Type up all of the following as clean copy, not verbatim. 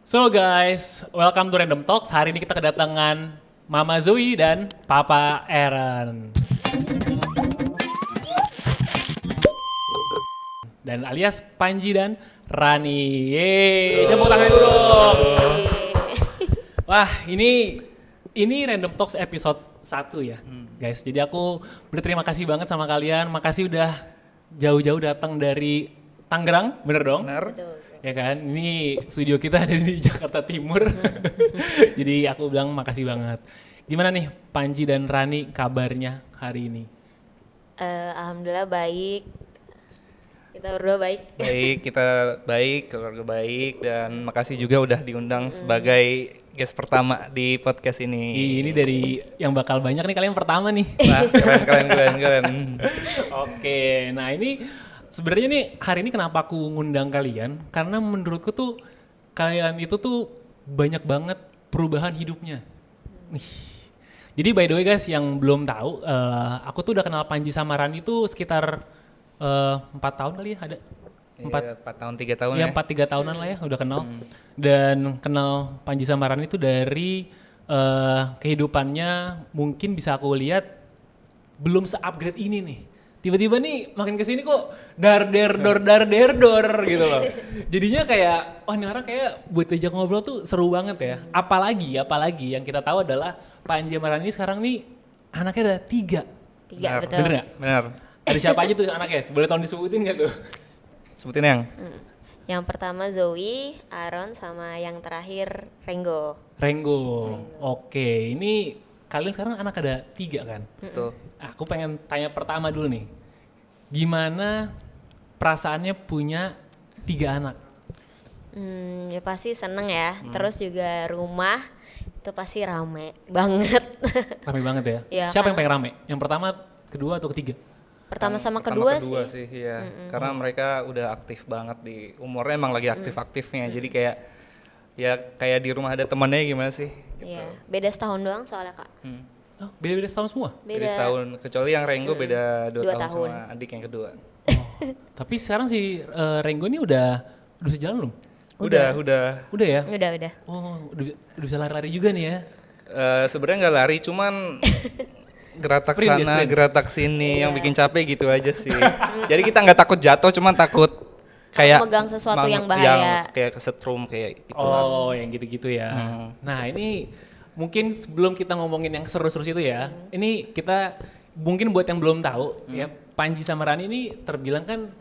So guys, welcome to Random Talks. Hari ini kita kedatangan Mama Zoe dan Papa Aaron. Dan alias Panji dan Rani. Yeay, tepuk tangan dulu dong. Wah, ini Random Talks episode 1 ya, guys. Jadi aku berterima kasih banget sama kalian. Makasih udah jauh-jauh datang dari Tangerang, bener dong? Bener. Ya kan, ini studio kita ada di Jakarta Timur. Jadi aku bilang makasih banget. Gimana nih Panji dan Rani kabarnya hari ini? Alhamdulillah baik. Kita berdua baik. Baik, kita baik, keluarga baik, dan makasih juga udah diundang sebagai guest pertama di podcast ini. Ini dari yang bakal banyak nih, kalian pertama nih. Wah, keren. Oke, nah ini sebenarnya nih hari ini kenapa aku ngundang kalian? Karena menurutku tuh kalian itu tuh banyak banget perubahan hidupnya. Wih. Jadi by the way guys, yang belum tahu, aku tuh udah kenal Panji sama Rani tuh sekitar 4 tahun kali ya ada. 4 tahun 3 tahun Ya ya. 4-3 tahunan lah ya udah kenal. Dan kenal Panji sama Rani itu dari kehidupannya mungkin bisa aku lihat belum se-upgrade ini nih. Tiba-tiba nih makin kesini kok dar der dor gitu loh. Jadinya kayak wah ini orang kayak buat diajak ngobrol tuh seru banget ya. Apalagi yang kita tahu adalah Panji sama Rani sekarang nih anaknya ada 3. Tiga, Benar. betul. Bener gak? Benar. Ada siapa aja tuh anaknya? Boleh tolong disebutin gak tuh? Sebutin yang. Yang pertama Zoe, Aaron, sama yang terakhir Renggo. Renggo. Oke, ini kalian sekarang anak ada 3 kan? Betul. Aku pengen tanya pertama dulu nih. Gimana perasaannya punya 3 anak? Ya pasti seneng ya. Terus juga rumah itu pasti rame banget. Rame banget ya? Iya, Siapa yang kan. pengen rame? Yang pertama, kedua atau ketiga? Pertama sama Pertama kedua sih, sih. iya. Karena mereka udah aktif banget di umurnya, emang lagi aktif-aktivnya. Jadi kayak di rumah ada temannya gimana sih? Gitu. Iya, beda setahun doang soalnya Kak. Oh, beda-beda setahun semua? Jadi setahun, kecuali yang Renggo beda 2 2 tahun tahun. sama adik yang kedua. Tapi sekarang si Renggo ini udah sejalan belum? Udah. Udah ya? Udah. Oh, udah bisa lari-lari juga nih ya? Sebenarnya nggak lari, cuman geratak Sprint dia, sana, sprint. geratak sini yang bikin capek gitu aja sih. Jadi kita nggak takut jatuh, cuman takut kayak megang sesuatu yang bahaya. kayak kesetrum kayak gitu. Oh, yang gitu-gitu ya. Nah, ini mungkin sebelum kita ngomongin yang seru-seru itu ya, ini kita mungkin buat yang belum tahu ya, Panji sama Rani ini terbilang kan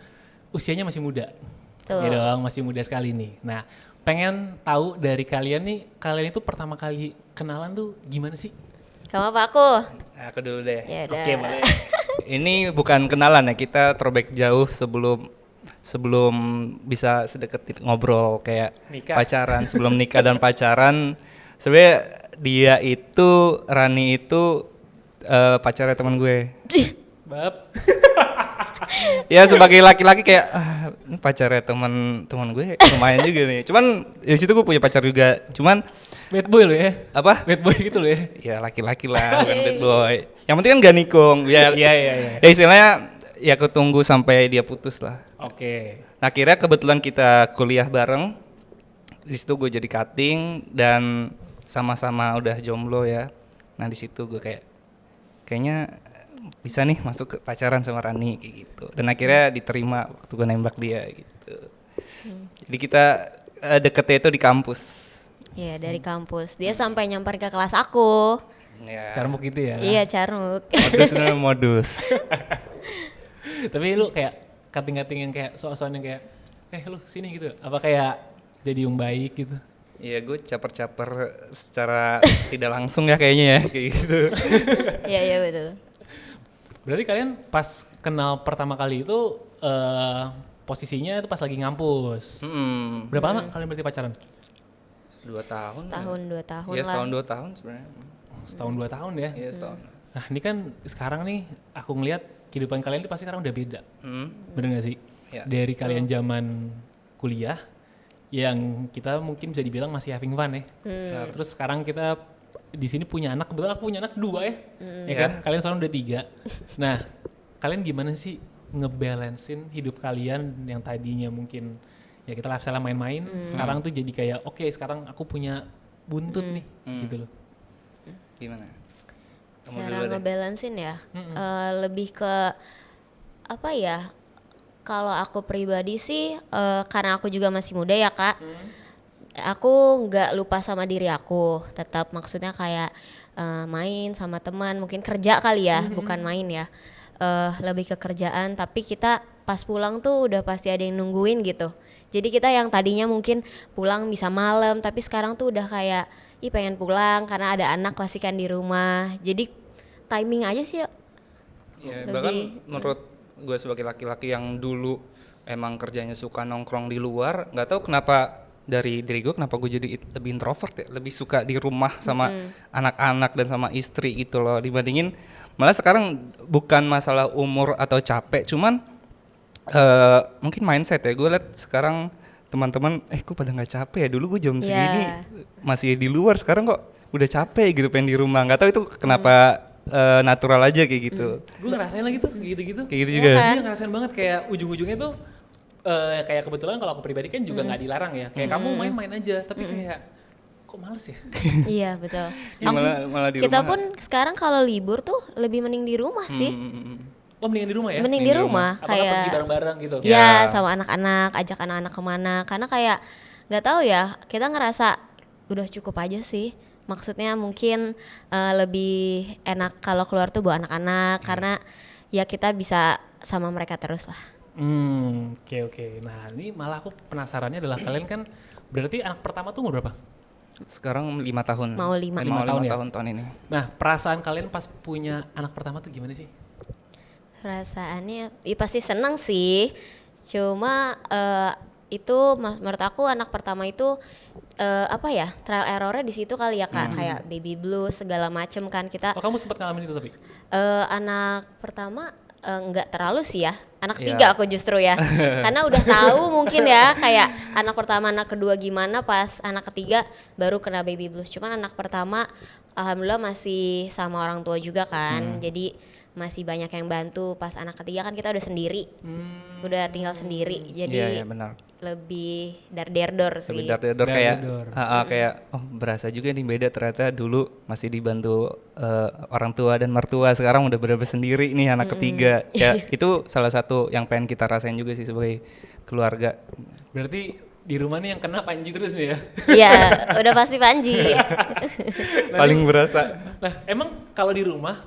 usianya masih muda. Tuh. Ya dong, masih muda sekali nih. Nah, pengen tahu dari kalian nih, kalian itu pertama kali kenalan tuh gimana sih? Kamu apa aku? Aku dulu deh. Ya udah. Oke, boleh. Ini bukan kenalan ya, kita throwback jauh sebelum bisa sedekat ngobrol kayak Nikah. pacaran, sebelum nikah dan pacaran. Sebenarnya Rani itu pacarnya teman gue. Bab. Ya sebagai laki-laki kayak ini pacarnya teman gue lumayan juga nih. Cuman di situ gue punya pacar juga. Cuman Bad boy lo ya? apa? Bad boy gitu lo ya? Ya laki-laki lah, bukan bad boy. Yang penting kan gak nikung. Ya, Iya. ya istilahnya ya aku tunggu sampai dia putus lah. Oke. Nah akhirnya kebetulan kita kuliah bareng. Di situ gue jadi cutting dan sama-sama udah jomblo ya. Nah di situ gue kayaknya bisa nih masuk ke pacaran sama Rani kayak gitu. Dan akhirnya diterima waktu gue nembak dia gitu. Jadi kita deketnya itu di kampus. Iya, dari kampus. Dia sampai nyamperin ke kelas aku. Ya. Carmuk gitu ya? Iya, Carmuk. Modus namanya modus. Tapi lu kayak cutting-cutting yang kayak soal-soal yang kayak lu sini gitu. Apa kayak jadi yang baik gitu? Iya gue caper-caper secara tidak langsung ya kayaknya ya kayak gitu. Iya, betul. Berarti kalian pas kenal pertama kali itu posisinya itu pas lagi ngampus. Berapa lama kalian berarti pacaran? 2 tahun. Setahun 2 tahun Iya lah. setahun 2 tahun sebenarnya. Setahun 2 tahun ya? Iya setahun. Nah ini kan sekarang nih aku ngelihat kehidupan kalian itu pasti sekarang udah beda. Bener gak sih? Ya. Dari kalian zaman kuliah yang kita mungkin bisa dibilang masih having fun ya. Terus sekarang kita di sini punya anak, kebetulan aku punya anak 2 ya. Ya kan? Kalian sekarang udah 3. Nah, kalian gimana sih ngebalancein hidup kalian yang tadinya mungkin ya kita lifestyle main-main. Sekarang tuh jadi kayak oke, sekarang aku punya buntut nih gitu loh. Gimana? Kamu Cara dulu deh. ngebalancein ya, lebih ke apa ya? Kalau aku pribadi sih, karena aku juga masih muda ya kak, aku nggak lupa sama diri aku. Tetap maksudnya kayak main sama teman, mungkin kerja kali ya, bukan main ya. Lebih ke kerjaan, tapi kita pas pulang tuh udah pasti ada yang nungguin gitu. Jadi kita yang tadinya mungkin pulang bisa malam, tapi sekarang tuh udah kayak ih pengen pulang karena ada anak pasti kan di rumah. Jadi timing aja sih. Ya, Lebih- bahkan menurut gue sebagai laki-laki yang dulu emang kerjanya suka nongkrong di luar, nggak tahu kenapa dari diri gue kenapa gue jadi lebih introvert ya, lebih suka di rumah sama anak-anak dan sama istri gitu loh, dibandingin malah sekarang bukan masalah umur atau capek, cuman mungkin mindset ya. Gue liat sekarang teman-teman kok pada nggak capek ya, dulu gue jam segini masih di luar, sekarang kok udah capek gitu pengen di rumah, nggak tahu itu kenapa. Natural aja kayak gitu. Gue ngerasain lagi tuh gitu-gitu. Kayak gitu Iya juga. kan? Iya ngerasain banget kayak ujung-ujungnya tuh kayak kebetulan kalau aku pribadi kan juga nggak dilarang ya. Kayak kamu main-main aja, tapi kayak kok males ya? Iya betul. Ya, malah di Kita rumah. pun sekarang kalau libur tuh lebih mending di rumah sih. Oh mendingan di rumah ya? Mending di rumah Apakah kayak pergi bareng-bareng gitu? ya sama anak-anak, ajak anak-anak kemana. Karena kayak nggak tahu ya, kita ngerasa udah cukup aja sih. Maksudnya mungkin lebih enak kalau keluar tuh bawa anak-anak karena ya kita bisa sama mereka terus lah. Oke. Nah ini malah aku penasarannya adalah kalian kan berarti anak pertama tuh umur berapa? Sekarang 5 tahun. Mau 5. Lima tahun ya? tahun ini. Nah perasaan kalian pas punya anak pertama tuh gimana sih? Perasaannya ya pasti seneng sih. Cuma itu menurut aku anak pertama itu apa ya, trial errornya di situ kali ya kak, kayak baby blues segala macem kan kita. Oh kamu sempat ngalamin itu tapi? Anak pertama nggak terlalu sih ya, anak Iya. ketiga aku justru ya, karena udah tahu mungkin ya kayak anak pertama anak kedua gimana, pas anak ketiga baru kena baby blues. Cuman anak pertama alhamdulillah masih sama orang tua juga kan, jadi masih banyak yang bantu. Pas anak ketiga kan kita udah sendiri, udah tinggal sendiri, Iya, jadi benar. lebih dar-der-dor sih. Lebih dar-dar kayak Dar-dar. kayak berasa juga nih beda, ternyata dulu masih dibantu orang tua dan mertua, sekarang udah bener-bener sendiri nih anak ketiga. Ya itu salah satu yang pengen kita rasain juga sih sebagai keluarga. Berarti di rumah nih yang kena Panji terus nih ya? Iya, udah pasti Panji. Paling berasa. Nah emang kalau di rumah,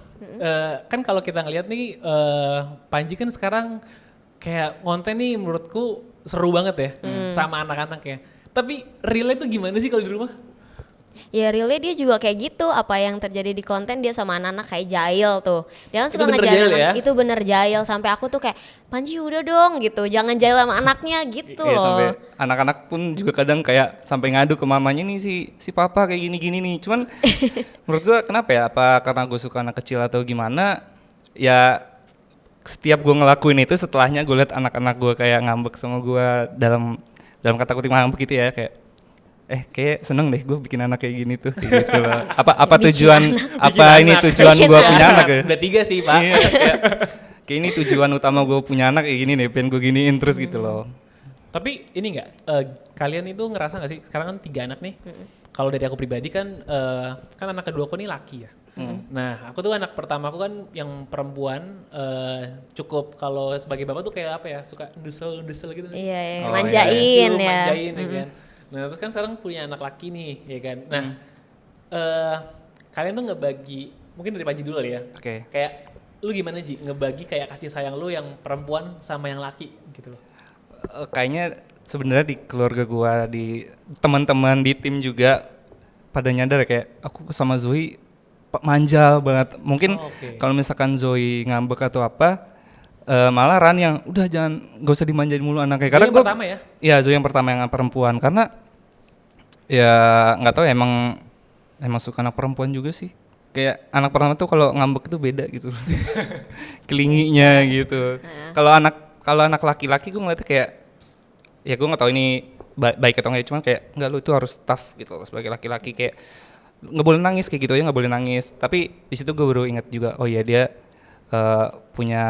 kan kalau kita ngeliat nih Panji kan sekarang kayak konten nih menurutku seru banget ya sama anak-anaknya. Tapi realnya tuh gimana sih kalau di rumah? Ya realnya dia juga kayak gitu, apa yang terjadi di konten dia sama anak-anak kayak jahil tuh. Dia kan Itu suka bener ngejailin jahil anak, ya? itu bener jahil, sampai aku tuh kayak Panji udah dong gitu, jangan jahil sama anaknya gitu Iya, loh. sampai anak-anak pun juga kadang kayak sampai ngadu ke mamanya nih, si papa kayak gini-gini nih. Cuman menurut gua kenapa ya? Apa karena gue suka anak kecil atau gimana? Ya setiap gue ngelakuin itu, setelahnya gue liat anak-anak gue kayak ngambek sama gue, dalam kata kutip ngambek gitu ya, kayak kayak seneng deh gue bikin anak kayak gini tuh, kayak gitu loh. Apa Bikin tujuan Bikin ini anak. tujuan Bikin gue punya anak ya? Udah 3 sih pak. Iya, kayak ini tujuan utama gue punya anak kayak gini nih, pengen gue giniin terus gitu loh. Tapi ini nggak, kalian itu ngerasa nggak sih sekarang kan 3 anak nih? Kalau dari aku pribadi kan, kan anak kedua aku nih laki ya. Nah aku tuh anak pertama aku kan yang perempuan, cukup kalau sebagai bapak tuh kayak apa ya, suka ndusel gitu. Iya, iya, Oh, manjain Cium, ya. manjain ya kan. Nah terus kan sekarang punya anak laki nih ya kan. Nah kalian tuh ngebagi, mungkin dari Panji dulu kali ya. Oke. Kayak lu gimana Ji ngebagi kayak kasih sayang lu yang perempuan sama yang laki gitu loh. Kayaknya sebenarnya di keluarga gua, di teman-teman di tim juga pada nyadar kayak aku sama Zoe manja banget. Mungkin Oke. kalau misalkan Zoe ngambek atau apa, malah Ran yang udah jangan, gak usah dimanjain mulu anaknya. Zoe yang gua- pertama ya? Iya, Zoe yang pertama yang perempuan, karena ya nggak tahu emang suka anak perempuan juga sih. Kayak anak pertama tuh kalau ngambek tuh beda gitu. Kelinginya gitu. Kalau anak laki-laki gue ngeliatnya kayak, ya gue nggak tahu ini baik atau enggak, cuman kayak nggak, lu itu harus tough gitu loh sebagai laki-laki, kayak nggak boleh nangis kayak gitu aja, nggak boleh nangis. Tapi di situ gue baru ingat juga, oh iya dia punya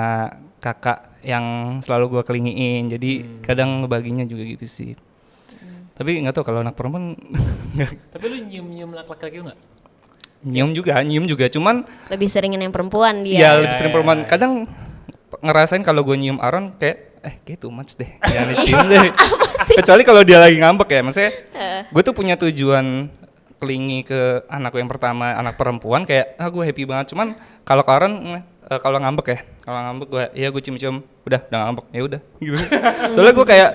kakak yang selalu gue kelingiin, jadi kadang ngebaginya juga gitu sih. Tapi nggak tahu kalau anak perempuan Tapi lu nyium laki-laki lu nggak? nyium juga, cuman Lebih seringin yang perempuan dia. ya lebih sering perempuan. Kadang ngerasain kalau gue nyium Aaron kayak too much deh, jangan dicium deh. Kecuali kalau dia lagi ngambek ya, maksudnya gue tuh punya tujuan kelingi ke anakku yang pertama, anak perempuan, kayak gue happy banget. Cuman kalau ke Aaron kalau ngambek gue gue cium-cium udah ngambek ya udah gitu. Soalnya gue kayak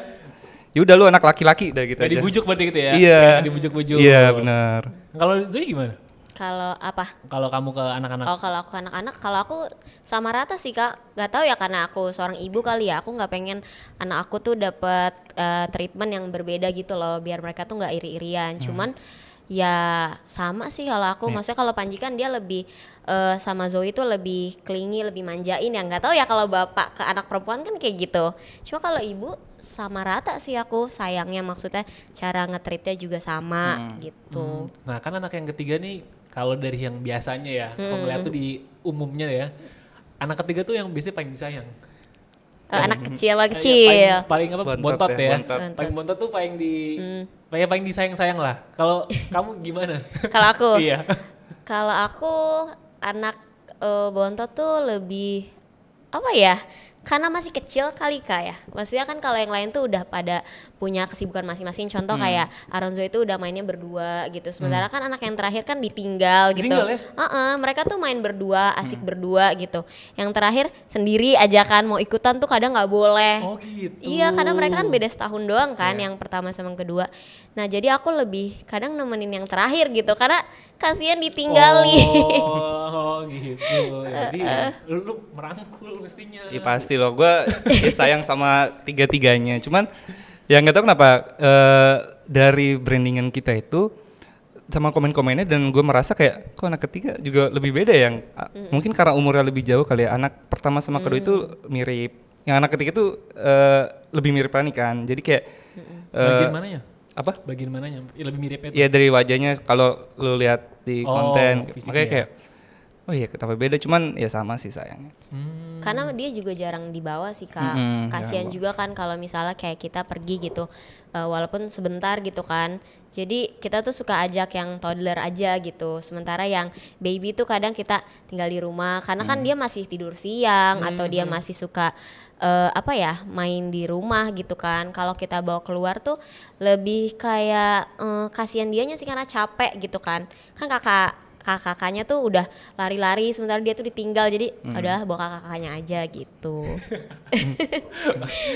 ya udah lu anak laki-laki dah gitu Kayak aja. dibujuk berarti gitu ya? Iya. Kayak dibujuk-bujuk. Iya benar. Kalau Zoe gimana? Kalau apa? Kalau kamu ke anak-anak? Oh, kalau aku anak-anak, kalau aku sama rata sih Kak. Gak tahu ya karena aku seorang ibu kali ya. Aku nggak pengen anak aku tuh dapat treatment yang berbeda gitu loh, biar mereka tuh nggak iri-irian. Cuman ya sama sih kalau aku. Maksudnya kalau Panji kan dia lebih sama Zoe tuh lebih clingy, lebih manjain ya. Nggak tahu ya kalau bapak ke anak perempuan kan kayak gitu. Cuma kalau ibu sama rata sih aku sayangnya, maksudnya cara nge-treatnya juga sama gitu. Nah kan anak yang ketiga nih, kalau dari yang biasanya ya, kalau ngeliat tuh di umumnya ya, anak ketiga tuh yang biasanya paling disayang. Anak kecil, anak Ya, kecil. paling apa? Bontot ya, ya. bontot. Paling bontot tuh paling paling disayang-sayang lah. Kalau kamu gimana? Kalau aku, Iya. kalau aku anak bontot tuh lebih apa ya? Karena masih kecil kali Kak ya. Maksudnya kan kalau yang lain tuh udah pada punya kesibukan masing-masing. Contoh kayak Aronzo itu udah mainnya berdua gitu. Sementara kan anak yang terakhir kan ditinggal gitu. Ditinggal ya? Mereka tuh main berdua, asik berdua gitu. Yang terakhir sendiri aja kan, mau ikutan tuh kadang nggak boleh. Oh gitu. Iya, karena mereka kan beda setahun doang kan, yang pertama sama yang kedua. Nah jadi aku lebih kadang nemenin yang terakhir gitu, karena kasihan ditinggali. Oh gitu. Jadi lu merangkul mestinya. Ya pasti loh, gue sayang sama tiga-tiganya. Cuman ya nggak tahu kenapa dari brandingan kita itu sama komen-komennya, dan gue merasa kayak kok anak ketiga juga lebih beda yang mungkin karena umurnya lebih jauh kali ya. Anak pertama sama kedua itu mirip, yang anak ketiga itu lebih mirip Rani kan. Jadi kayak Bagian mananya? apa? Bagian mananya? Ya, lebih miripnya tuh. Ya dari wajahnya kalau lu lihat di konten, fisiknya. makanya kayak oh iya kenapa beda, cuman ya sama sih sayangnya. Karena dia juga jarang dibawa sih Kak. Kasihan juga kan kalau misalnya kayak kita pergi gitu, walaupun sebentar gitu kan. Jadi kita tuh suka ajak yang toddler aja gitu. Sementara yang baby tuh kadang kita tinggal di rumah, karena kan dia masih tidur siang atau dia masih suka main di rumah gitu kan. Kalau kita bawa keluar tuh lebih kayak kasihan dianya sih karena capek gitu kan. Kan kakaknya tuh udah lari-lari, sementara dia tuh ditinggal, jadi udah bawa kakaknya aja gitu.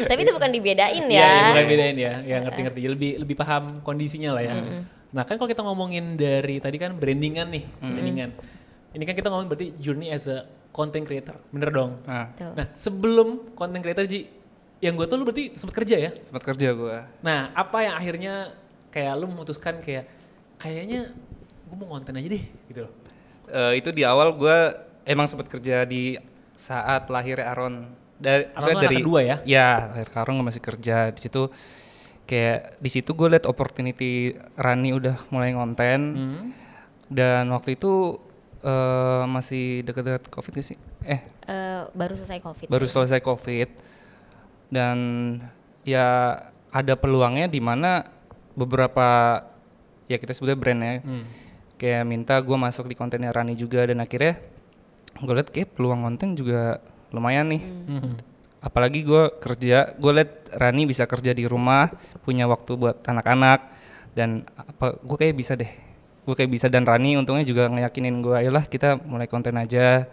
Tapi itu bukan dibedain Iya, ya. bukan bedain ya. Ya ngerti-ngerti. Lebih paham kondisinya lah ya. Nah kan kalau kita ngomongin dari tadi kan brandingan nih, brandingan. Ini kan kita ngomongin berarti journey as a content creator, bener dong? Nah, Tuh. Nah sebelum content creator Ji, yang gue tuh lu berarti sempat kerja ya? sempat kerja gue. Nah apa yang akhirnya kayak lu memutuskan kayaknya gue mau konten aja deh gitu loh? Itu di awal gue emang sempat kerja di saat lahirnya Aaron. Aaron tuh anak kedua ya? Ya, lahir Aaron gue masih kerja di situ. Kayak di situ gue liat opportunity Rani udah mulai ngonten. Dan waktu itu masih deket-deket COVID gak sih? Baru selesai COVID. Baru selesai COVID. Dan ya ada peluangnya di mana beberapa ya kita sebutnya brandnya kayak minta gue masuk di kontennya Rani juga, dan akhirnya gue liat kayak peluang konten juga lumayan nih. Apalagi gue liat Rani bisa kerja di rumah, punya waktu buat anak-anak, dan gue kayak bisa, dan Rani untungnya juga ngeyakinin gue, ayolah kita mulai konten aja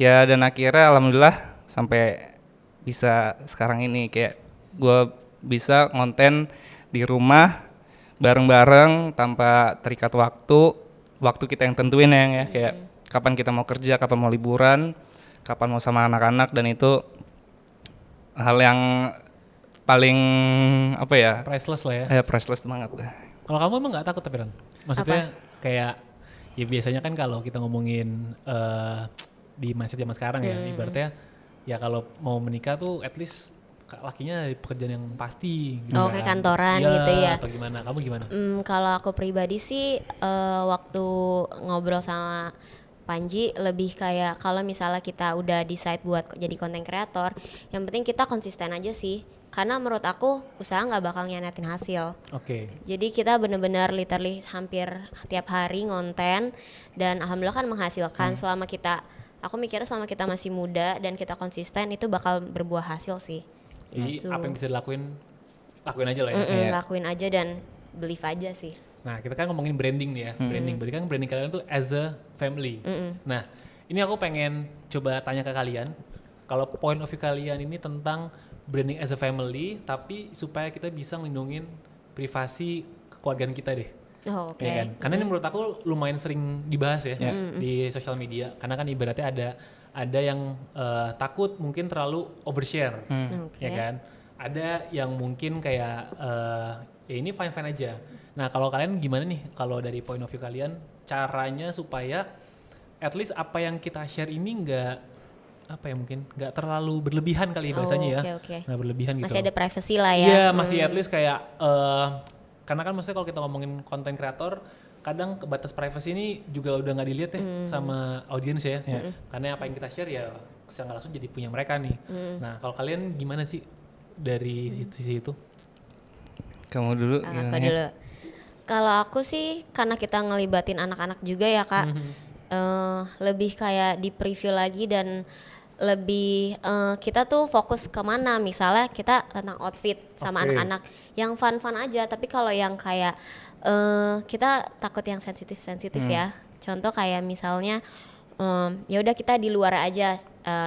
ya. Dan akhirnya alhamdulillah sampai bisa sekarang ini, kayak gue bisa konten di rumah bareng-bareng tanpa terikat waktu kita yang tentuin ya, kayak kapan kita mau kerja, kapan mau liburan, kapan mau sama anak-anak, dan itu hal yang paling Priceless lah ya. priceless banget. Kalau kamu emang nggak takut tapi Ran? Maksudnya kayak ya biasanya kan kalau kita ngomongin di mindset zaman sekarang ya, ibaratnya ya kalau mau menikah tuh at least lakinya pekerjaan yang pasti gitu. Oh, kayak kantoran gitu ya. Atau gimana? Kamu gimana? Kalau aku pribadi sih waktu ngobrol sama Panji lebih kayak kalau misalnya kita udah decide buat jadi content creator, yang penting kita konsisten aja sih. Karena menurut aku usaha nggak bakal ngianatin hasil. Oke. Jadi kita bener-bener literally hampir tiap hari ngonten dan alhamdulillah kan menghasilkan selama kita, aku mikirnya selama kita masih muda dan kita konsisten itu bakal berbuah hasil sih. Jadi Gitu. apa yang bisa dilakuin, lakuin aja lah ya. Mm-mm, lakuin aja dan believe aja sih. Nah, kita kan ngomongin branding nih ya. Branding, berarti kan branding kalian tuh as a family. Nah, ini aku pengen coba tanya ke kalian. Kalau point of view kalian ini tentang branding as a family, tapi supaya kita bisa ngelindungin privasi kekeluargaan kita deh. Oh, oke. Ya kan? Karena ini menurut aku lumayan sering dibahas ya di sosial media. Karena kan ibaratnya ada yang takut mungkin terlalu overshare, Oke. ya kan? Ada yang mungkin kayak ya ini fine aja. Nah kalau kalian gimana nih? Kalau dari point of view kalian, caranya supaya at least apa yang kita share ini nggak apa ya mungkin nggak terlalu berlebihan kali bahasanya ya, Oke. nggak berlebihan gitu. Masih ada privacy lah ya. Iya masih at least kayak karena kan maksudnya kalau kita ngomongin konten kreator kadang batas privacy ini juga udah nggak dilihat ya sama audiens ya. Karena apa yang kita share ya secara nggak langsung jadi punya mereka nih. Nah kalau kalian gimana sih dari sisi itu? Kamu dulu Aku gimana ya? dulu. Kalau aku sih karena kita ngelibatin anak-anak juga ya Kak, lebih kayak di preview lagi dan lebih kita tuh fokus kemana, misalnya kita tentang outfit sama Oke. anak-anak yang fun-fun aja, tapi kalau yang kayak kita takut yang sensitif ya, contoh kayak misalnya ya udah kita di luar aja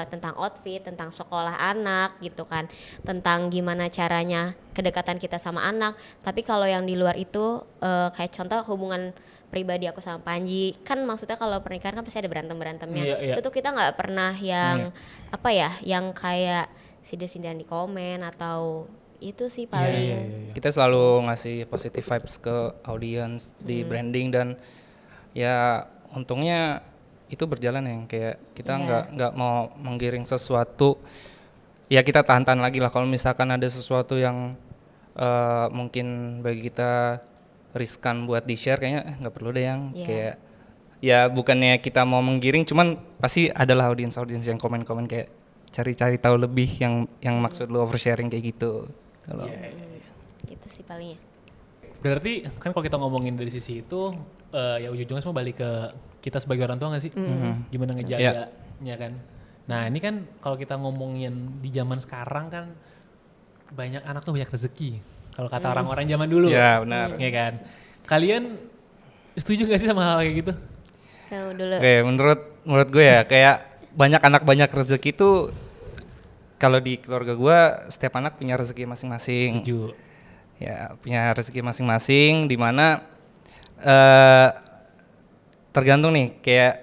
tentang outfit, tentang sekolah anak gitu kan, tentang gimana caranya kedekatan kita sama anak. Tapi kalau yang di luar itu kayak contoh hubungan pribadi aku sama Panji, kan maksudnya kalau pernikahan kan pasti ada berantem-berantemnya. Iya. Itu kita nggak pernah yang apa ya, yang kayak sindir-sindiran di komen atau itu sih paling. Iya. Kita selalu ngasih positive vibes ke audience di branding dan ya untungnya itu berjalan ya, kayak kita nggak mau menggiring sesuatu, ya kita tahan-tahan lagi lah kalau misalkan ada sesuatu yang mungkin bagi kita riskan buat di share, kayaknya nggak perlu deh yang kayak ya bukannya kita mau menggiring, cuman pasti adalah audiens yang komen-komen kayak cari-cari tahu lebih yang maksud lu oversharing kayak gitu. Kalau Itu sih palingnya. Berarti kan kalau kita ngomongin dari sisi itu ya ujung-ujungnya semua balik ke kita sebagai orang tua nggak sih? Gimana ngejaganya kan? Nah ini kan kalau kita ngomongin di zaman sekarang kan banyak anak tuh banyak rezeki. Kalau kata orang-orang zaman dulu. ya benar. Ya kan? Kalian setuju gak sih sama hal kayak gitu? Kamu dulu. Oke, menurut gue ya kayak banyak anak banyak rezeki itu, kalau di keluarga gue setiap anak punya rezeki masing-masing. Setuju. Ya punya rezeki masing-masing, di mana tergantung nih, kayak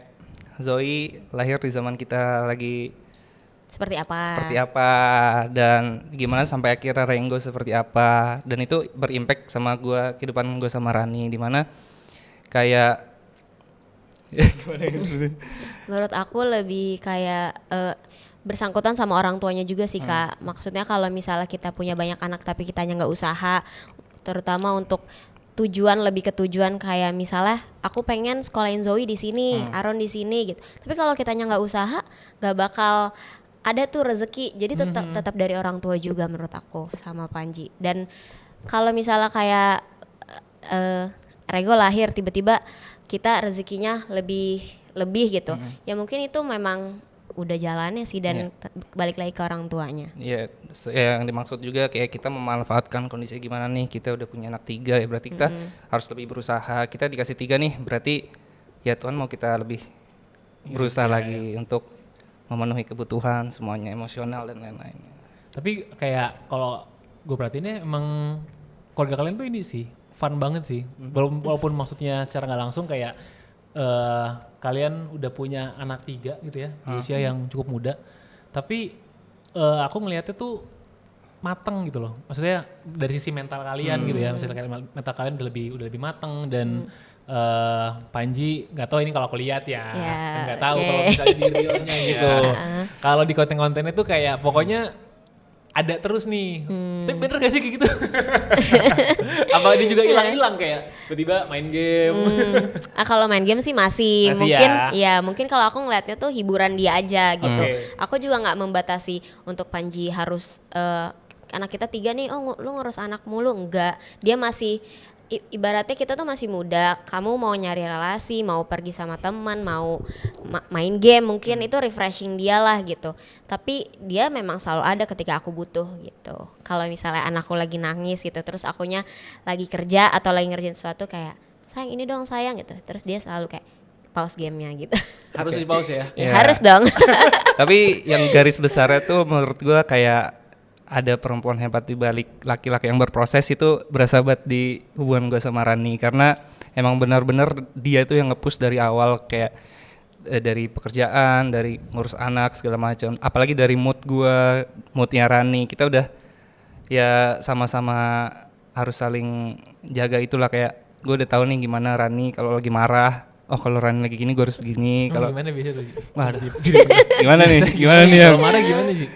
Zoe lahir di zaman kita lagi Seperti apa? seperti apa dan gimana sampai akhirnya Renggo seperti apa, dan itu berimpact sama gue, kehidupan gue sama Rani, di mana kayak Menurut aku lebih kayak bersangkutan sama orang tuanya juga sih Kak. Maksudnya kalau misalnya kita punya banyak anak tapi kitanya nggak usaha, terutama untuk tujuan, lebih ke tujuan kayak misalnya aku pengen sekolahin Zoe di sini, Aaron di sini gitu. Tapi kalau kitanya nggak usaha, nggak bakal ada tuh rezeki. Jadi tetap dari orang tua juga menurut aku sama Panji. Dan kalau misalnya kayak Rego lahir tiba-tiba kita rezekinya lebih gitu. Ya mungkin itu memang udah jalannya sih dan balik lagi ke orang tuanya. ya yang dimaksud juga kayak kita memanfaatkan kondisi gimana nih, kita udah punya anak 3 ya, berarti kita harus lebih berusaha. Kita dikasih 3 nih, berarti ya Tuhan mau kita lebih berusaha lagi untuk memenuhi kebutuhan semuanya, emosional dan lain-lainnya. Tapi kayak kalau gue perhatiin emang keluarga kalian tuh ini sih fun banget sih. Walaupun maksudnya secara nggak langsung kayak kalian udah punya anak 3 gitu ya di usia yang cukup muda. Tapi aku ngelihatnya tuh mateng gitu loh. Maksudnya dari sisi mental kalian gitu ya. Misalnya mental kalian udah lebih mateng dan Panji nggak tahu ini kalau aku lihat ya, nggak tahu kalau misalnya di realnya gitu. Kalau di konten-kontennya tuh kayak pokoknya ada terus nih. Tapi bener gak sih kayak gitu? Apa dia juga hilang-hilang kayak tiba-tiba main game? Kalau main game sih masih Masih mungkin ya? ya mungkin kalau aku ngeliatnya tuh hiburan dia aja gitu. Oke. Aku juga nggak membatasi untuk Panji harus anak kita 3 nih, lu ngurus anak mulu, enggak. Dia masih ibaratnya kita tuh masih muda, kamu mau nyari relasi, mau pergi sama teman, mau main game mungkin itu refreshing dia lah gitu. Tapi dia memang selalu ada ketika aku butuh gitu. Kalau misalnya anakku lagi nangis gitu, terus akunya lagi kerja atau lagi ngerjain sesuatu kayak sayang ini dong sayang gitu, terus dia selalu kayak pause gamenya gitu. Harus di pause ya? Ya, Ya. harus dong. Tapi yang garis besarnya tuh menurut gua kayak ada perempuan hebat di balik laki-laki yang berproses itu berasa banget di hubungan gua sama Rani, karena emang benar-benar dia tuh yang nge-push dari awal kayak dari pekerjaan, dari ngurus anak segala macam. Apalagi dari moodnya Rani, kita udah ya sama-sama harus saling jaga itulah, kayak gue udah tahu nih gimana Rani kalau lagi marah. Oh kalau Rani lagi gini gue harus begini. Kalau Gimana biasa tuh? Waduh. Gimana nih? Gimana nih ya? Kalau marah gimana sih?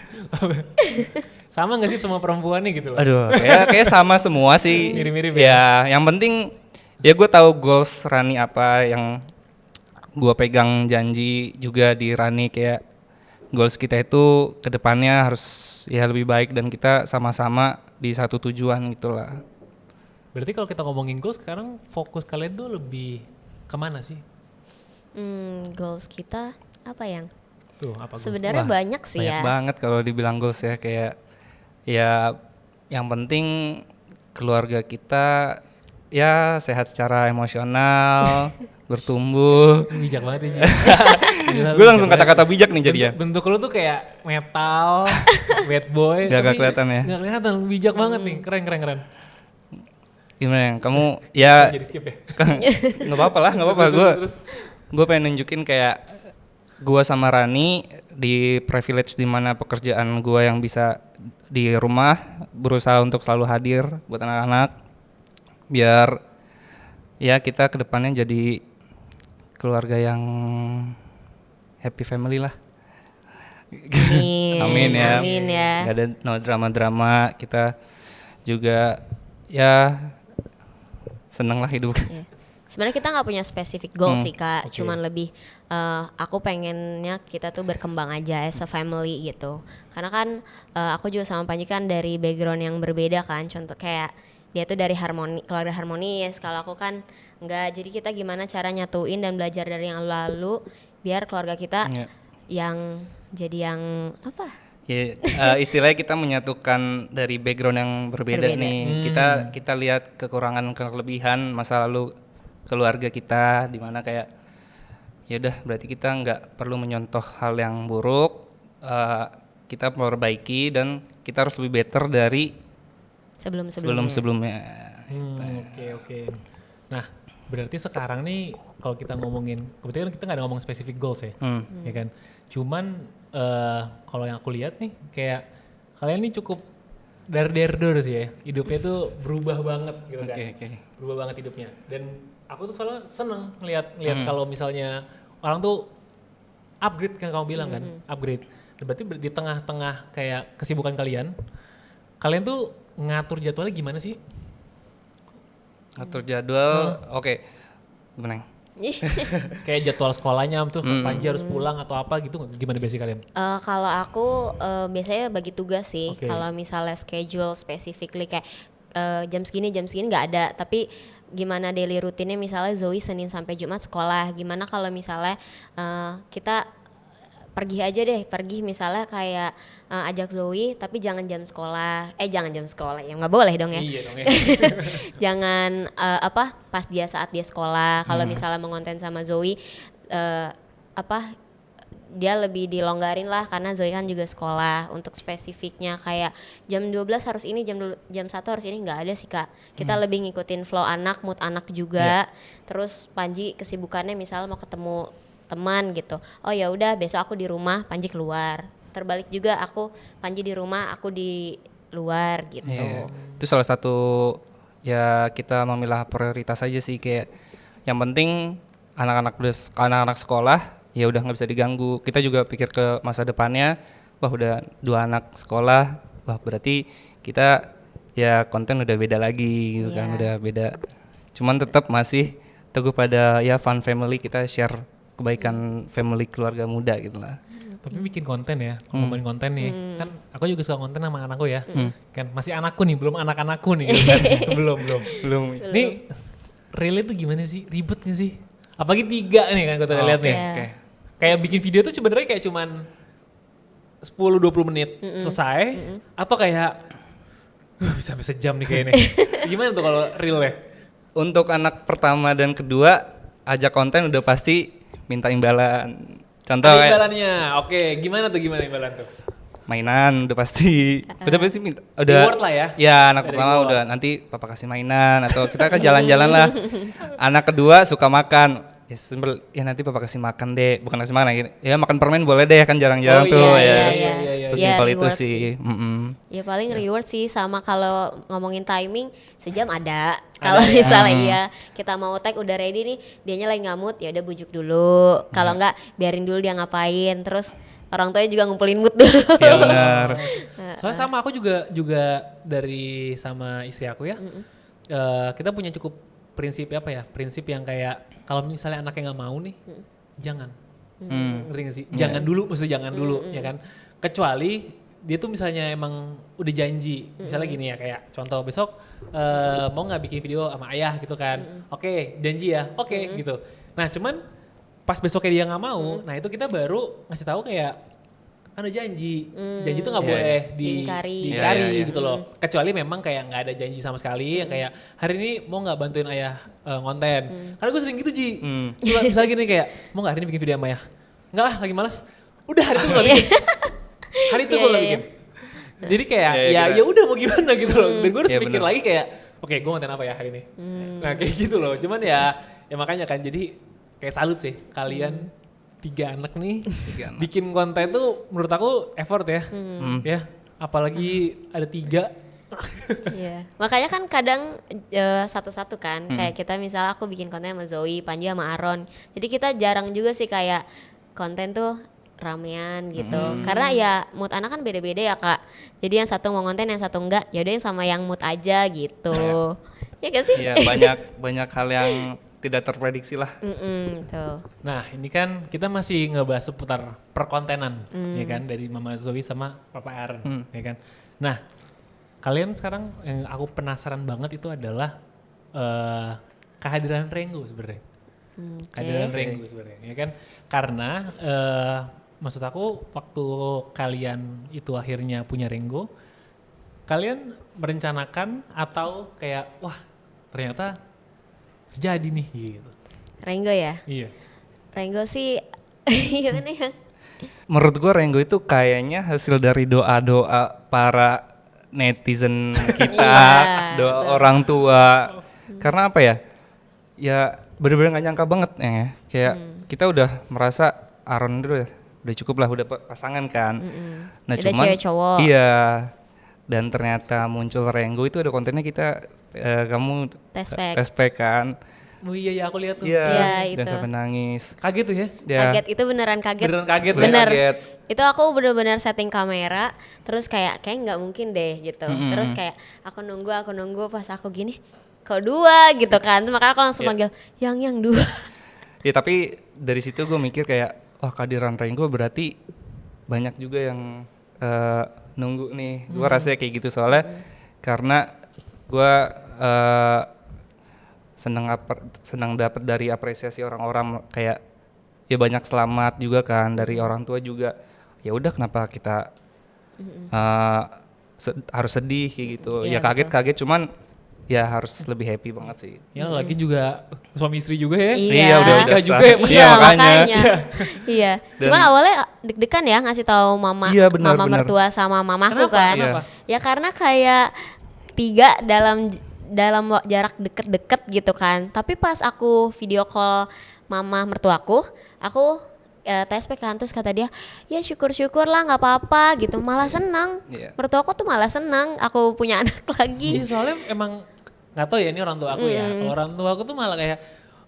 Sama gak sih sama perempuan nih gitu? Aduh, kayak sama semua sih. Mirip-mirip ya. Yang penting ya gue tahu goals Rani apa, yang gue pegang janji juga di Rani, kayak goals kita itu kedepannya harus ya lebih baik dan kita sama-sama di satu tujuan gitulah. Berarti kalau kita ngomongin goals sekarang fokus kalian tuh lebih kemana sih? Goals kita apa yang? Tuh apa goals? Sebenarnya Wah, banyak sih banyak ya. banget kalau dibilang goals ya, kayak ya yang penting keluarga kita ya sehat secara emosional, bertumbuh. Bijak banget ya. Gue langsung kata-kata bijak nih jadinya. Bentuk lu tuh kayak metal, bad boy. Gak tapi kelihatan ya? Gak kelihatan, bijak banget nih. Keren. Gimana yang kamu ya Jadi skip ya. nggak apa-apa lah, nggak apa-apa. Terus. Gue pengen nunjukin kayak gue sama Rani di privilege di mana pekerjaan gue yang bisa di rumah berusaha untuk selalu hadir buat anak-anak, biar ya kita kedepannya jadi keluarga yang happy family lah. Amin. Amin ya. Amin ya. Gak ada no drama-drama, kita juga ya seneng lah hidup. Iya. Sebenarnya kita nggak punya spesifik goal sih Kak, Oke. cuman lebih aku pengennya kita tuh berkembang aja as a family gitu. Karena kan aku juga sama Panji kan dari background yang berbeda kan, contoh kayak dia tuh dari keluarga harmonis, kalau aku kan enggak. Jadi kita gimana cara nyatuin dan belajar dari yang lalu biar keluarga kita Iya. yang jadi yang apa? Ya, istilahnya kita menyatukan dari background yang berbeda Berbeda. nih. Kita lihat kekurangan kelebihan masa lalu keluarga kita, di mana kayak ya udah berarti kita nggak perlu menyontoh hal yang buruk, kita perbaiki dan kita harus lebih better dari sebelum-sebelumnya. Oke. Nah, berarti sekarang nih kalau kita ngomongin, kebetulan kita nggak ada ngomong spesifik goals ya, ya kan. Cuman kalau yang aku lihat nih, kayak kalian nih cukup dar-der sih ya. Hidupnya tuh berubah banget gitu kan. Oke. Berubah banget hidupnya. Dan aku tuh selalu seneng ngeliat kalau misalnya orang tuh upgrade kan kamu bilang kan, upgrade. Berarti di tengah-tengah kayak kesibukan kalian tuh ngatur jadwalnya gimana sih? Atur jadwal, oke. Gimana? Kayak jadwal sekolahnya tuh Panji harus pulang atau apa gitu, gimana biasanya kalian? Kalau aku biasanya bagi tugas sih. Oke. Kalau misalnya schedule specifically kayak jam segini nggak ada. Tapi gimana daily rutinnya, misalnya Zoe Senin sampai Jumat sekolah. Gimana kalau misalnya kita pergi aja deh, misalnya kayak ajak Zoe tapi jangan jam sekolah. Jangan jam sekolah, ya nggak boleh dong ya. Iya dong ya. Jangan pas saat dia sekolah. Kalau misalnya mengonten sama Zoe dia lebih dilonggarin lah, karena Zoe kan juga sekolah. Untuk spesifiknya kayak jam 12 harus ini, jam 1 harus ini, nggak ada sih Kak. Kita lebih ngikutin flow anak, mood anak juga. Terus Panji kesibukannya misalnya mau ketemu teman gitu, oh ya udah besok aku di rumah, Panji keluar. Terbalik juga, Panji di rumah, aku di luar gitu. Iya. Itu salah satu ya, kita memilah prioritas aja sih, kayak yang penting anak-anak sekolah ya udah nggak bisa diganggu. Kita juga pikir ke masa depannya, wah udah 2 anak sekolah, wah berarti kita ya konten udah beda lagi gitu kan, Iya. udah beda. Cuman tetap masih teguh pada ya fun family, kita share kebaikan family keluarga muda gitu lah. Tapi bikin konten ya, ngomongin konten nih, kan aku juga suka konten sama anakku ya, kan masih anakku nih, belum anak-anakku nih, kan? belum. Belum. Nih, reel itu gimana sih? Ribet gak sih? Apalagi 3 nih kan kita lihat nih. Iya. Kayak bikin video tuh sebenarnya kayak cuman 10-20 menit selesai, atau kayak bisa sampai sejam nih kayaknya. Gimana tuh kalau reelnya? Untuk anak pertama dan kedua, ajak konten udah pasti minta imbalan. Contoh Ada kayak imbalannya, oke. Gimana imbalan tuh? mainan udah pasti. Udah pasti minta. Udah. Reward lah ya? Ya anak Ada pertama reward. udah nanti papa kasih mainan atau kita kan jalan-jalan lah. Anak kedua suka makan. Ya simpel, ya nanti papa kasih makan deh. Bukan kasih makan lagi. Ya makan permen boleh deh kan jarang-jarang Oh, tuh iya, ya. iya. Sesimpel itu reward sih. Mm-mm. Ya paling reward sih, sama kalau ngomongin timing sejam ada. Kalau ya. misalnya iya kita mau tag udah ready nih, dianya lagi nggak mood, ya udah bujuk dulu. Kalau nggak biarin dulu dia ngapain. Terus orang tuanya juga ngumpulin mood dulu. Iya benar. Soalnya sama aku juga dari sama istri aku ya. Kita punya cukup prinsip apa ya? Prinsip yang kayak kalau misalnya anaknya nggak mau nih, jangan. Ngerti gak sih? Jangan dulu, maksudnya jangan dulu, ya kan? Kecuali dia tuh misalnya emang udah janji, misalnya gini ya, kayak contoh besok mau nggak bikin video sama ayah gitu kan? Oke, janji ya, oke gitu. Nah cuman pas besoknya dia nggak mau, nah itu kita baru ngasih tahu kayak kan udah janji, janji tuh nggak Iya, boleh diingkari. diingkari Iya. gitu loh. Kecuali memang kayak nggak ada janji sama sekali, yang kayak hari ini mau nggak bantuin ayah ngonten. Karena gue sering gitu Ji. Misalnya gini kayak mau nggak hari ini bikin video sama ayah? Nggak ah, lagi males. Udah hari itu gue bikin. Hari itu Iya, gue iya, bikin. Jadi kayak Iya, ya kita- ya udah mau gimana gitu loh. Dan gue harus Iya, mikir bener. lagi kayak oke gue ngonten apa ya hari ini. Nah kayak gitu loh. Cuman ya makanya kan jadi kayak salut sih kalian 3 anak nih 3 anak. bikin konten tuh menurut aku effort ya. Ya apalagi ada 3. Iya. Makanya kan kadang satu-satu kan, kayak kita misalnya aku bikin konten sama Zoe, Panji sama Aaron. Jadi kita jarang juga sih kayak konten tuh ramean gitu. Karena ya mood anak kan beda-beda ya Kak. Jadi yang satu mau konten, yang satu enggak. Yaudah yang sama yang mood aja gitu. Ya gak sih? Iya banyak hal yang tidak terprediksi lah. Tuh. Nah ini kan kita masih ngebahas seputar perkontenan ya kan dari Mama Zoe sama Papa Aaron ya kan. Nah kalian sekarang yang aku penasaran banget itu adalah kehadiran Renggo sebenarnya. Kehadiran Renggo sebenarnya ya kan. Karena maksud aku waktu kalian itu akhirnya punya Renggo, kalian merencanakan atau kayak wah ternyata terjadi nih gitu. Renggo ya? Iya. Renggo sih gimana ya? Menurut gue Renggo itu kayaknya hasil dari doa-doa para netizen kita, Iya, doa orang tua. Karena apa ya? Ya bener-bener gak nyangka banget ya. Kayak kita udah merasa Aaron udah cukup lah, udah pasangan kan. Nah Udah cewek cowok. Iya. Dan ternyata muncul Renggo itu ada kontennya kita kamu Tes pack kan. Oh iya ya aku lihat tuh. Iya, Dan itu. sampai nangis. Kaget tuh ya. Ya. Kaget, itu beneran kaget. Beneran kaget ya? Bener. Kaget. Itu aku bener-bener setting kamera, terus kayak nggak mungkin deh gitu. Terus kayak aku nunggu pas aku gini, kok 2 gitu kan. Makanya aku langsung manggil yang 2. Ya tapi dari situ gue mikir kayak wah kehadiran Renggo berarti banyak juga yang nunggu nih. Gue rasanya kayak gitu soalnya karena gue senang dapat dari apresiasi orang-orang kayak ya banyak selamat juga kan dari orang tua juga. Ya udah kenapa kita harus sedih kayak gitu. Iya, Ya kaget-kaget cuman ya harus lebih happy banget sih. Ya lagi juga suami istri juga ya. Iya, udah udah nikah sah. juga ya. Mas. Iya, makanya. Iya. Dan- Cuman awalnya deg-degan ya ngasih tahu mama, Iya, benar, mama benar. mertua sama mamaku Kenapa? kan. Kenapa? Ya karena kayak 3 dalam jarak deket-deket gitu kan. Tapi pas aku video call mama mertuaku, aku TSP kan, terus kata dia, ya syukur-syukur lah nggak apa-apa gitu, malah senang. Iya. Mertuaku tuh malah senang aku punya anak lagi. Iya soalnya emang nggak tahu ya ini orang tua aku ya. Kalau orang tua aku tuh malah kayak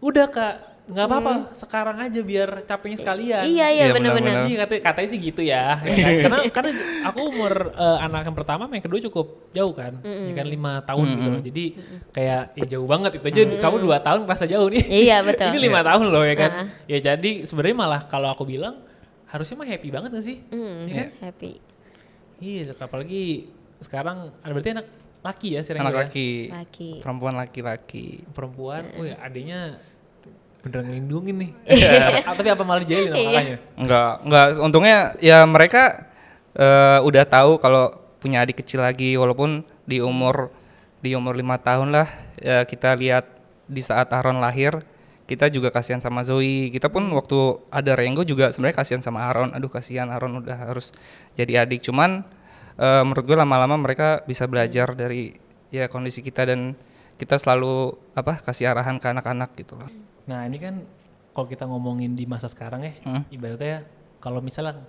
udah Kak nggak apa-apa sekarang aja biar capeknya sekalian. Iya Iya, benar-benar. Iya katanya sih gitu ya. Ya kan? Karena aku umur anak yang pertama sama yang kedua cukup jauh kan, ya kan 5 tahun gitu loh. Jadi kayak ya jauh banget itu aja. Kamu 2 tahun merasa jauh nih. Iya betul. Ini 5 tahun loh ya kan. Ya jadi sebenarnya malah kalau aku bilang harusnya mah happy banget gak sih? Ya kan? Happy. Iya, apalagi sekarang berarti anak laki ya, Sireng Anak ya? Laki. perempuan laki-laki. Perempuan, wih adiknya beneran ngelindungin nih. Tapi apa malah dijailin sama kakaknya? Enggak, untungnya ya mereka udah tahu kalau punya adik kecil lagi, walaupun di umur 5 tahun lah ya, kita lihat di saat Aaron lahir kita juga kasihan sama Zoe. Kita pun waktu ada Renggo juga sebenarnya kasihan sama Aaron. Aduh kasihan Aaron udah harus jadi adik. Cuman menurut gue lama-lama mereka bisa belajar dari ya kondisi kita dan kita selalu kasih arahan ke anak-anak gitu loh. Nah ini kan kalau kita ngomongin di masa sekarang ya, ibaratnya kalau misalnya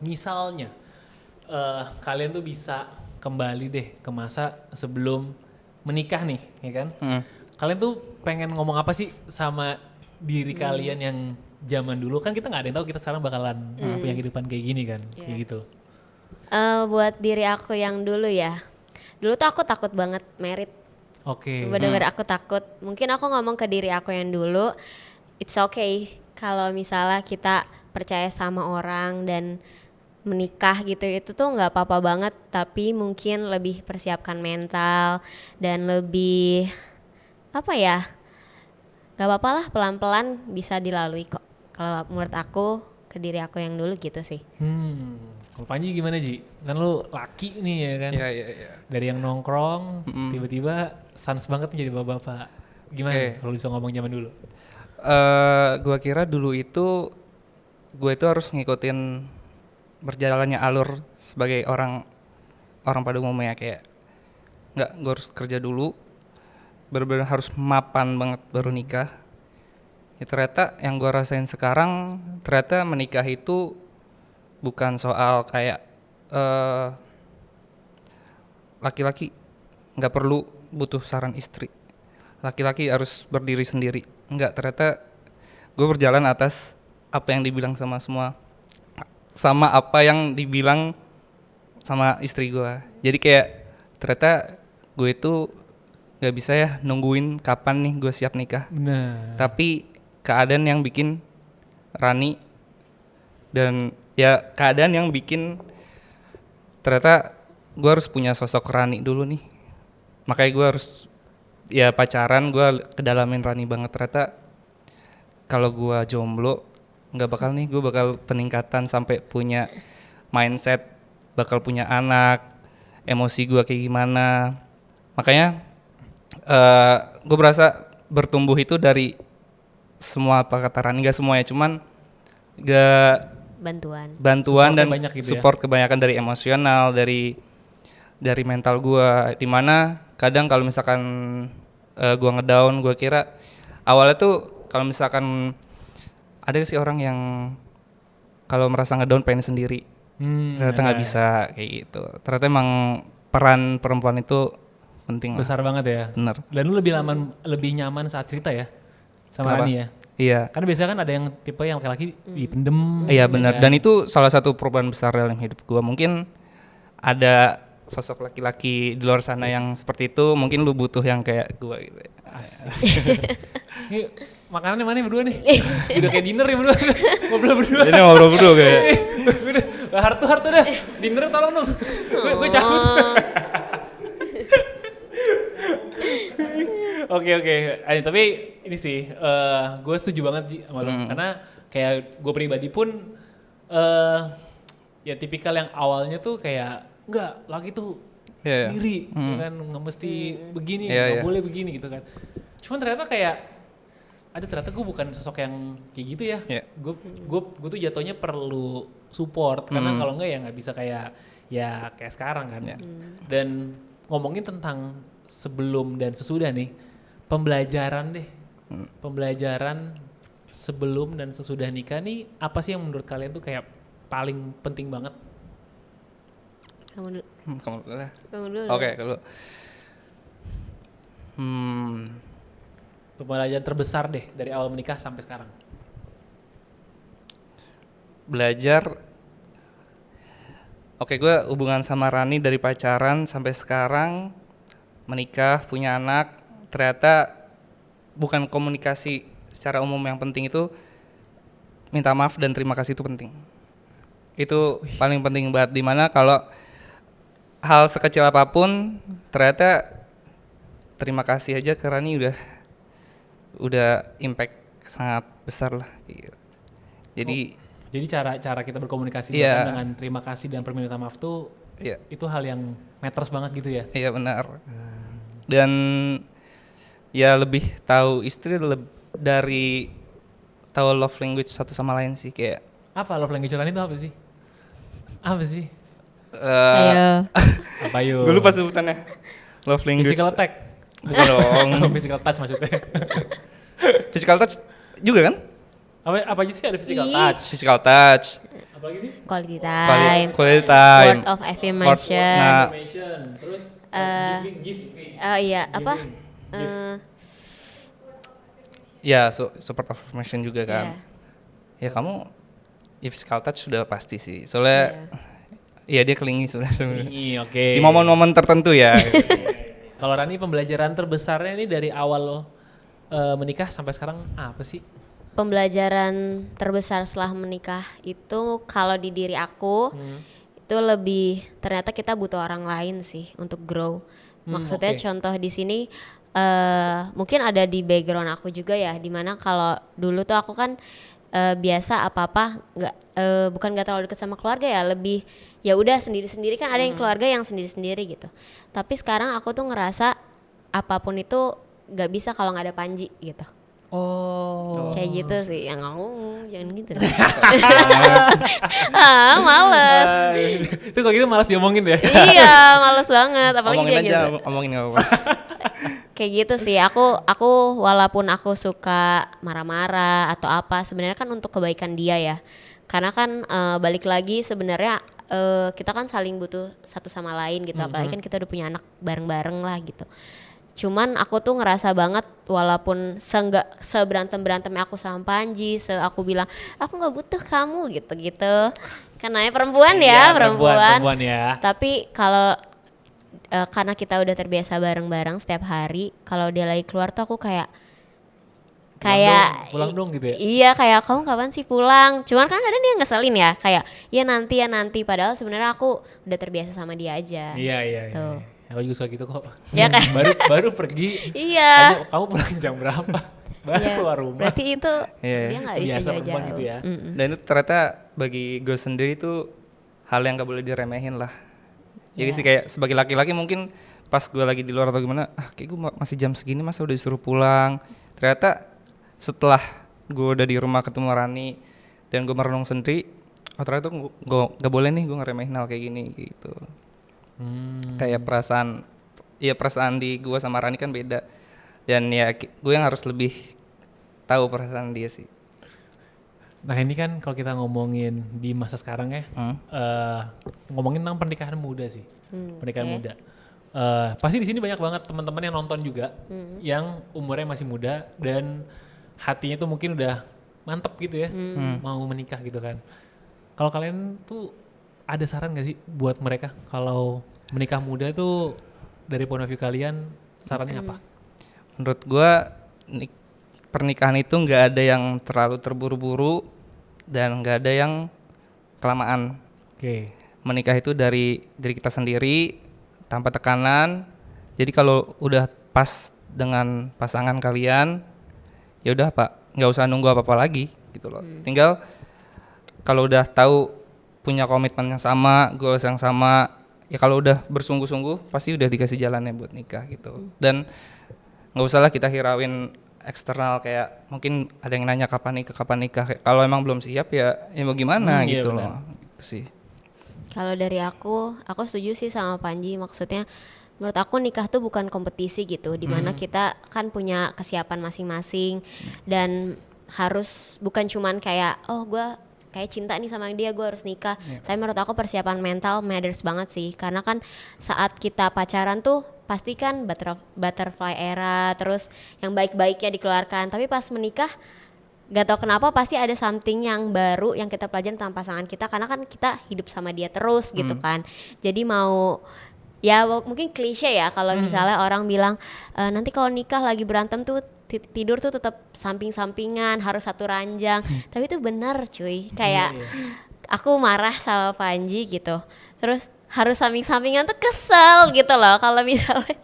kalian tuh bisa kembali deh ke masa sebelum menikah nih, ya kan? Kalian tuh pengen ngomong apa sih sama diri kalian yang zaman dulu? Kan kita nggak ada yang tahu kita sekarang bakalan punya kehidupan kayak gini kan, kayak gitu. Buat diri aku yang dulu ya. Dulu tuh aku takut banget merit. Oke. Bener-bener aku takut. Mungkin aku ngomong ke diri aku yang dulu, it's okay kalau misalnya kita percaya sama orang dan menikah gitu, itu tuh nggak apa-apa banget. Tapi mungkin lebih persiapkan mental dan lebih nggak apa-apa lah, pelan-pelan bisa dilalui kok. Kalau menurut aku ke diri aku yang dulu gitu sih. Kalau Panji gimana Ji? Kan lu laki nih ya kan? Iya. Dari yang nongkrong, tiba-tiba sans banget nih jadi bapak-bapak. Gimana kalau bisa ngomong zaman dulu? Gua kira dulu itu gue itu harus ngikutin berjalannya alur sebagai orang pada umumnya, kayak nggak, gue harus kerja dulu, benar-benar harus mapan banget baru nikah. Ya ternyata yang gue rasain sekarang, ternyata menikah itu bukan soal kayak laki-laki nggak perlu butuh saran istri, laki-laki harus berdiri sendiri. Enggak, ternyata gue berjalan atas apa yang dibilang sama apa yang dibilang sama istri gue. Jadi kayak ternyata gue itu nggak bisa ya nungguin kapan nih gue siap nikah. Benar. Tapi keadaan yang bikin Rani dan ya keadaan yang bikin ternyata gue harus punya sosok Rani dulu nih. Makanya gue harus ya pacaran, gue kedalamin Rani banget. Ternyata kalau gue jomblo nggak bakal nih, gue bakal peningkatan sampai punya mindset, bakal punya anak, emosi gue kayak gimana. Makanya gue berasa bertumbuh itu dari semua apa kata Rani, nggak semuanya, cuman bantuan dan banyak gitu support kebanyakan dari emosional, dari mental gue, dimana kadang kalau misalkan gue ngedown, gue kira awalnya tuh kalau misalkan ada sih orang yang kalau merasa ngedown pengen sendiri, ternyata nggak bisa kayak gitu. Ternyata emang peran perempuan itu penting besar banget ya. Bener. Dan lu lebih nyaman saat cerita ya sama Kenapa? Rani ya. Iya. Karena biasanya kan ada yang tipe yang laki-laki dipendem. Iya benar. ya kan? Dan itu salah satu perubahan besar dalam hidup gue. Mungkin ada sosok laki-laki di luar sana yang seperti itu. Mungkin lu butuh yang kayak gue gitu. Asik. Ini makanannya mana berdua nih? Udah kayak dinner ya berdua. Ngobrol berdua. Jadi ngobrol berdua kayak. Udah heart to heart dah. Dinner tolong dong. Gue cabut. Oke. Tapi ini sih, gue setuju banget Ji sama lo. Karena kayak gue pribadi pun, ya tipikal yang awalnya tuh kayak, enggak, laki tuh sendiri, kan nggak mesti begini, nggak boleh begini gitu kan. Cuman ternyata kayak, ternyata gue bukan sosok yang kayak gitu ya. Gue tuh jatuhnya perlu support, karena kalau enggak ya nggak bisa kayak sekarang kan. Dan ngomongin tentang sebelum dan sesudah nih, pembelajaran deh. Pembelajaran sebelum dan sesudah nikah nih, apa sih yang menurut kalian tuh kayak paling penting banget? Kamu dulu. Kamu dulu lah. Kamu dulu. Oke, kalau Pembelajaran terbesar deh dari awal menikah sampai sekarang. belajar. Oke, gue hubungan sama Rani dari pacaran sampai sekarang menikah, punya anak, ternyata bukan komunikasi secara umum yang penting, itu minta maaf dan terima kasih itu penting. Itu paling penting banget, dimana kalau hal sekecil apapun ternyata terima kasih aja ke Rani udah impact sangat besar lah gitu. Jadi Jadi cara kita berkomunikasi Iya. bahkan dengan terima kasih dan permintaan maaf tuh iya, itu hal yang matters banget gitu ya. iya benar. Dan ya lebih tahu istri dari tahu love language satu sama lain sih, kayak Apa love language Rani itu apa sih? Apa sih? Ayo. Apa yuk? gue lupa sebutannya. Love language. Physical attack. Bukan dong. Physical touch maksudnya. Physical touch juga kan? Apa aja sih ada physical Ih. touch? Physical touch. Apa lagi sih? Quality time. Quality time. Word of affirmation. Nah, Affirmation. Terus giving. Iya, apa? Give. ya support affirmation juga kan. Iya. Ya kamu ya physical touch sudah pasti sih. Soalnya ya dia kelingi sebenarnya. Ini oke. Di momen-momen tertentu ya. Kalau Rani pembelajaran terbesarnya ini dari awal menikah sampai sekarang apa sih? Pembelajaran terbesar setelah menikah itu kalau di diri aku itu lebih ternyata kita butuh orang lain sih untuk grow. Maksudnya oke. contoh di sini mungkin ada di background aku juga ya, dimana kalau dulu tuh aku kan biasa apa-apa bukan nggak terlalu dekat sama keluarga ya, lebih ya udah sendiri-sendiri, kan ada yang keluarga yang sendiri-sendiri gitu. Tapi sekarang aku tuh ngerasa apapun itu nggak bisa kalau nggak ada Panji gitu. Oh. Kayak gitu sih, yang ngomong jangan gitu. Males. Itu kalau gitu malas diomongin ya. Iya, males banget. Apalagi Ngomongin dia aja, gitu. ngomongin nggak apa-apa. Kayak gitu sih. Aku walaupun aku suka marah-marah atau apa, sebenarnya kan untuk kebaikan dia ya. Karena kan balik lagi sebenarnya kita kan saling butuh satu sama lain gitu. Apalagi kan kita udah punya anak bareng-bareng lah gitu. Cuman aku tuh ngerasa banget walaupun seberantem-berantemnya aku sama Panji, aku bilang aku nggak butuh kamu gitu-gitu. Karena perempuan ya, Iya, perempuan. perempuan ya. Tapi kalau karena kita udah terbiasa bareng-bareng setiap hari, kalau dia lagi keluar tuh aku kayak Pulang dong gitu ya. Iya, kayak kamu kapan sih pulang? Cuman kan kadang dia ngeselin ya, kayak ya nanti padahal sebenarnya aku udah terbiasa sama dia aja. Iya. Tuh. Aku juga suka gitu kok. Ya kan? baru pergi. Iya. Kamu pulang jam berapa? Baru Iya. keluar rumah. Berarti itu Iya. dia nggak bisa Biasa perempuan jauh-jauh. gitu ya. Dan itu ternyata bagi gue sendiri tuh hal yang gak boleh diremehin lah. Jadi sih kayak sebagai laki-laki mungkin pas gue lagi di luar atau gimana, kayak gue masih jam segini masa udah disuruh pulang. Ternyata setelah gue udah di rumah ketemu Rani dan gue merenung sendiri, ternyata gue gak boleh nih gue ngeremehin hal kayak gini gitu. Kayak perasaan di gue sama Rani kan beda. Dan ya gue yang harus lebih tahu perasaan dia sih. Nah ini kan kalau kita ngomongin di masa sekarang ya, ngomongin tentang pernikahan muda sih, pernikahan oke. muda. Pasti di sini banyak banget teman-teman yang nonton juga, yang umurnya masih muda dan hatinya tuh mungkin udah mantep gitu ya, mau menikah gitu kan. Kalau kalian tuh ada saran gak sih buat mereka kalau menikah muda tuh dari point of view kalian sarannya apa? Menurut gue pernikahan itu nggak ada yang terlalu terburu-buru dan nggak ada yang kelamaan. Oke. Menikah itu dari diri kita sendiri tanpa tekanan. Jadi kalau udah pas dengan pasangan kalian, ya udah Pak, nggak usah nunggu apa-apa lagi gitu loh. Tinggal kalau udah tahu punya komitmen yang sama, goals yang sama, ya kalau udah bersungguh-sungguh pasti udah dikasih jalannya buat nikah gitu. Dan nggak usah lah kita hirauin eksternal kayak mungkin ada yang nanya kapan nikah. Kalau emang belum siap ya mau gimana Iya gitu benar. loh. Gitu sih. Kalau dari aku setuju sih sama Panji. Maksudnya menurut aku nikah tuh bukan kompetisi gitu, dimana kita kan punya kesiapan masing-masing dan harus bukan cuman kayak gue kayak cinta nih sama dia gue harus nikah. Tapi menurut aku persiapan mental matters banget sih, karena kan saat kita pacaran tuh pasti kan butterfly era, terus yang baik-baiknya dikeluarkan. Tapi pas menikah Gak tau kenapa pasti ada something yang baru yang kita pelajarin tentang pasangan kita, karena kan kita hidup sama dia terus gitu kan. Jadi mau ya mungkin klise ya kalau misalnya orang bilang nanti kalau nikah lagi berantem tuh tidur tuh tetap samping-sampingan, harus satu ranjang. Tapi itu benar cuy, kayak aku marah sama Panji gitu, terus harus samping-sampingan tuh kesel gitu loh. Kalau misalnya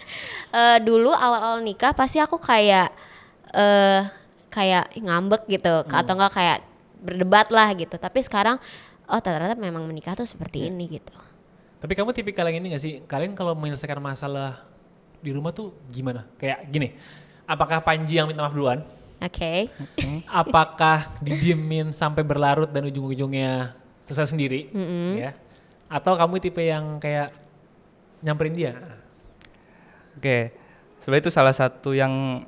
dulu awal-awal nikah pasti aku kayak ngambek gitu, atau enggak kayak berdebat lah gitu. Tapi sekarang oh ternyata memang menikah tuh seperti ini gitu. Tapi kamu tipikal yang ini gak sih? Kalian kalau menyelesaikan masalah di rumah tuh gimana? Kayak gini, apakah Panji yang minta maaf duluan? Oke. Apakah didiemin sampai berlarut dan ujung-ujungnya selesai sendiri? Ya? Atau kamu tipe yang kayak nyamperin dia? Oke, sebenarnya itu salah satu yang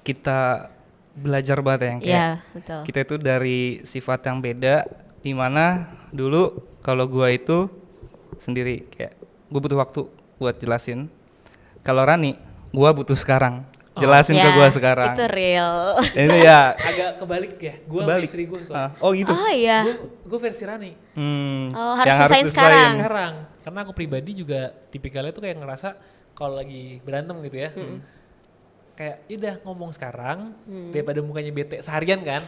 kita belajar banget ya, yang kayak Iya, betul. kita itu dari sifat yang beda, dimana dulu kalau gua itu sendiri kayak gue butuh waktu buat jelasin. Kalau Rani, gua butuh sekarang jelasin ke gua sekarang. Itu real. Itu ya Agak kebalik ya, gue sama kebalik. istri gue soalnya. Oh gitu. Oh iya. Gue versi Rani. Oh, harus yang selesaiin disesuaiin. sekarang. Sekarang, karena aku pribadi juga tipikalnya tuh kayak ngerasa kalau lagi berantem gitu ya, kayak udah ngomong sekarang daripada mukanya bete seharian kan.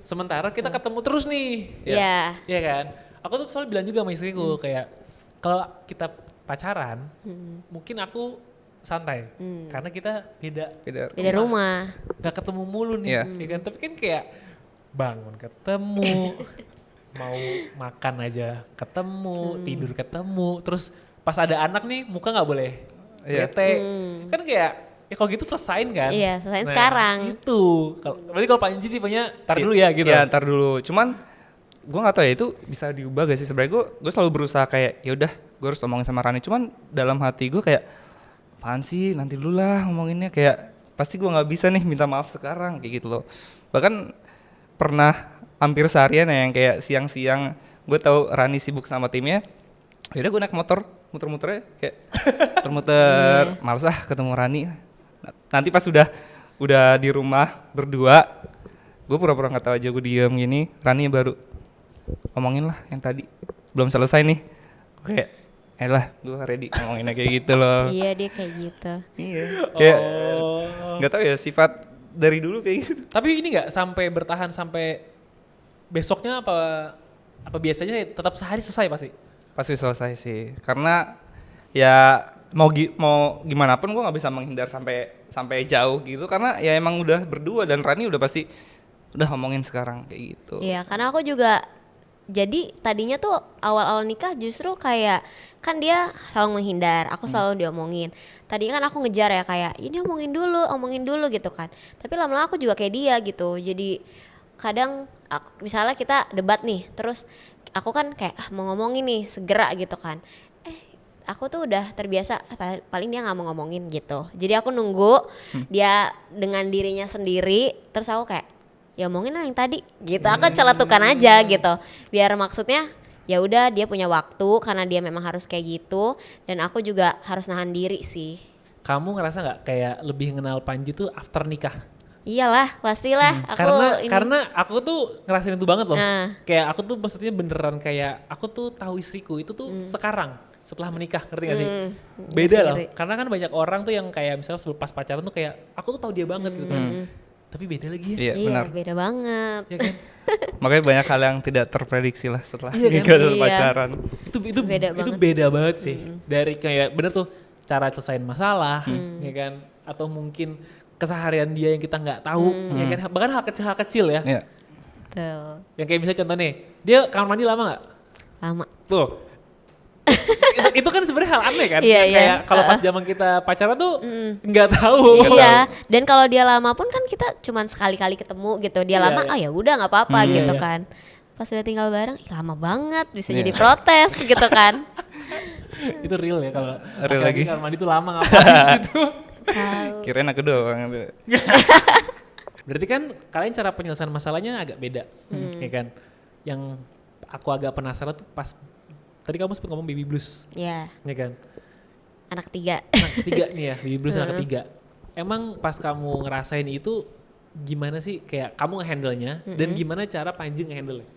Sementara kita ketemu terus nih, Iya. Iya kan. Aku tuh selalu bilang juga sama istriku kayak kalau kita pacaran, mungkin aku santai karena kita Beda rumah. gak ketemu mulu nih, Iya. ya kan? Tapi kan kayak bangun ketemu, mau makan aja ketemu, tidur ketemu, terus pas ada anak nih muka nggak boleh Iya. bete, kan kayak ya kalau gitu selesain kan? Iya, selesain sekarang. Itu, berarti kalau Panji tipenya tar dulu ya gitu. Ya ntar dulu. Cuman gue nggak tahu ya itu bisa diubah gak sih. Sebenarnya gue selalu berusaha kayak ya udah gue harus ngomongin sama Rani. Cuman dalam hati gue kayak apaan sih, nanti dulu lah ngomonginnya, kayak pasti gue nggak bisa nih minta maaf sekarang kayak gitu loh. Bahkan pernah hampir seharian ya yang kayak siang-siang gue tahu Rani sibuk sama timnya, yaudah gue naik motor muter-muter kayak muter-muter, males ah ketemu Rani. Nanti pas udah di rumah berdua, gue pura-pura nggak tahu aja, gue diem gini, Rani baru ngomongin lah yang tadi belum selesai nih, kayak lah gue ready ngomonginnya kayak gitu loh. Iya, dia kayak gitu. Iya. Kayak nggak tahu ya sifat dari dulu kayak gitu. Tapi ini nggak sampai bertahan sampai besoknya apa biasanya tetap sehari selesai pasti? Pasti selesai sih, karena ya mau gimana pun gue nggak bisa menghindar sampai jauh gitu, karena ya emang udah berdua dan Rani udah pasti udah ngomongin sekarang kayak gitu. Iya, karena aku juga jadi tadinya tuh awal-awal nikah justru kayak kan dia selalu menghindar, aku selalu diomongin. Tadinya kan aku ngejar ya kayak ini omongin dulu gitu kan. Tapi lama-lama aku juga kayak dia gitu. Jadi kadang misalnya kita debat nih, terus aku kan kayak mau ngomongin nih segera gitu kan. Aku tuh udah terbiasa paling dia nggak mau ngomongin gitu. Jadi aku nunggu dia dengan dirinya sendiri, terus aku kayak ya omongin lah yang tadi gitu. Aku celetukan aja gitu. Biar maksudnya ya udah dia punya waktu karena dia memang harus kayak gitu, dan aku juga harus nahan diri sih. Kamu ngerasa nggak kayak lebih kenal Panji tuh after nikah? Iyalah, pastilah. Karena aku tuh ngerasain itu banget loh. Nah. Kayak aku tuh maksudnya beneran kayak aku tuh tahu istriku itu tuh sekarang setelah menikah, ngerti gak sih? Beda loh. Karena kan banyak orang tuh yang kayak misalnya pas pacaran tuh kayak aku tuh tahu dia banget gitu kan. Tapi beda lagi ya. Iya, Iya, benar. beda banget. Ya kan? Makanya banyak hal yang tidak terprediksi lah setelah Iya kan? nikah dan Iya. pacaran. Itu Beda banget. beda banget sih. Dari kayak bener tuh cara selesaiin masalah, ya kan? Atau mungkin keseharian dia yang kita nggak tahu, ya kan? Bahkan hal kecil ya. Iya. Betul. Yang kayak misalnya contoh nih, dia kamar mandi lama nggak? Lama. Tuh. itu kan sebenarnya hal aneh kan? Iya, Yang kayak iya. kalau pas zaman kita pacaran tuh nggak tahu. Iya, dan kalau dia lama pun kan kita cuman sekali-kali ketemu gitu. Dia Iya, lama, iya. oh ya udah nggak apa-apa gitu Iya. kan. Pas udah tinggal bareng, ih, lama banget, bisa jadi protes gitu kan. Itu real ya kalau Real laki-laki lagi. kamar mandi tuh lama ngapain gitu. Kirain aku doang. Berarti kan kalian cara penyelesaian masalahnya agak beda, ya kan? Yang aku agak penasaran tuh pas tadi kamu sempat ngomong baby blues, Ya, ya kan? anak 3. Anak ketiga nih ya, baby blues anak ketiga. Emang pas kamu ngerasain itu gimana sih kayak kamu nge-handle-nya dan gimana cara Panji nge-handle-nya?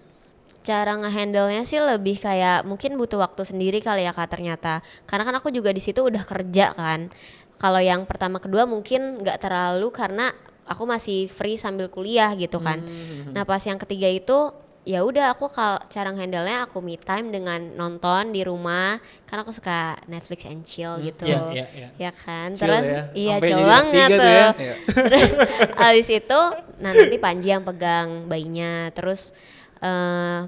Cara ngehandle-nya sih lebih kayak mungkin butuh waktu sendiri kali ya Kak ternyata. Karena kan aku juga di situ udah kerja kan. Kalau yang pertama kedua mungkin nggak terlalu karena aku masih free sambil kuliah gitu kan. Nah pas yang ketiga itu ya udah aku cara handle-nya aku me time dengan nonton di rumah karena aku suka Netflix and chill gitu. Iya. Ya kan. Chill Terus ya, iya sampai chill jadi banget F3 tuh tuh. ya. Terus abis itu nah nanti Panji yang pegang bayinya. Terus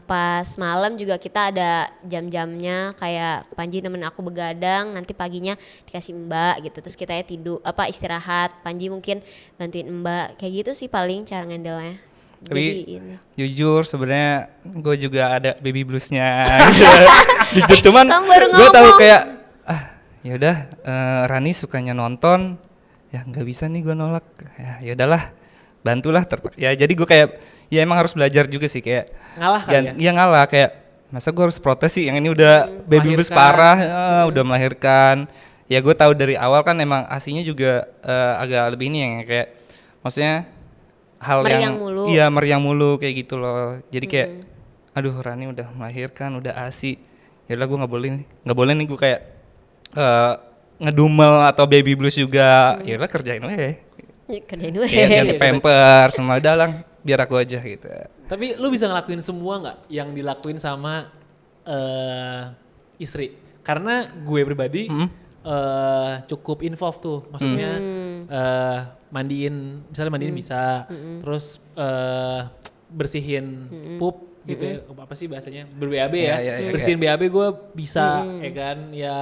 pas malam juga kita ada jam-jamnya kayak Panji nemenin aku begadang, nanti paginya dikasih Mbak gitu, terus kita ya tidur istirahat, Panji mungkin bantuin Mbak, kayak gitu sih paling cara ngendalnya. Tapi ini. jujur sebenarnya gue juga ada baby bluesnya gitu. Jujur cuman Kamu baru gue tahu ngomong. kayak yaudah Rani sukanya nonton ya nggak bisa nih gue nolak ya udahlah bantulah ya jadi gue kayak ya emang harus belajar juga sih kayak Ngalah kan ya? Iya ngalah kayak masa gue harus protes sih yang ini udah baby blues parah udah melahirkan ya gue tahu dari awal kan emang asinya juga agak lebih ini yang kayak maksudnya hal Meriang yang mulu. iya meriang mulu kayak gitu loh jadi kayak aduh Rani udah melahirkan udah asi ya lah gue nggak boleh nih gue kayak ngedumel atau baby blues juga ya lah kerjain weh Ya, kerjain gue. kayak ganti pamper sama dalang biar aku aja gitu. Tapi lu bisa ngelakuin semua nggak yang dilakuin sama istri? Karena gue pribadi cukup involved tuh, maksudnya misalnya mandiin bisa, terus bersihin pup gitu ya, apa sih bahasanya, ber-BAB ya, bersihin BAB gue bisa, ya kan, ya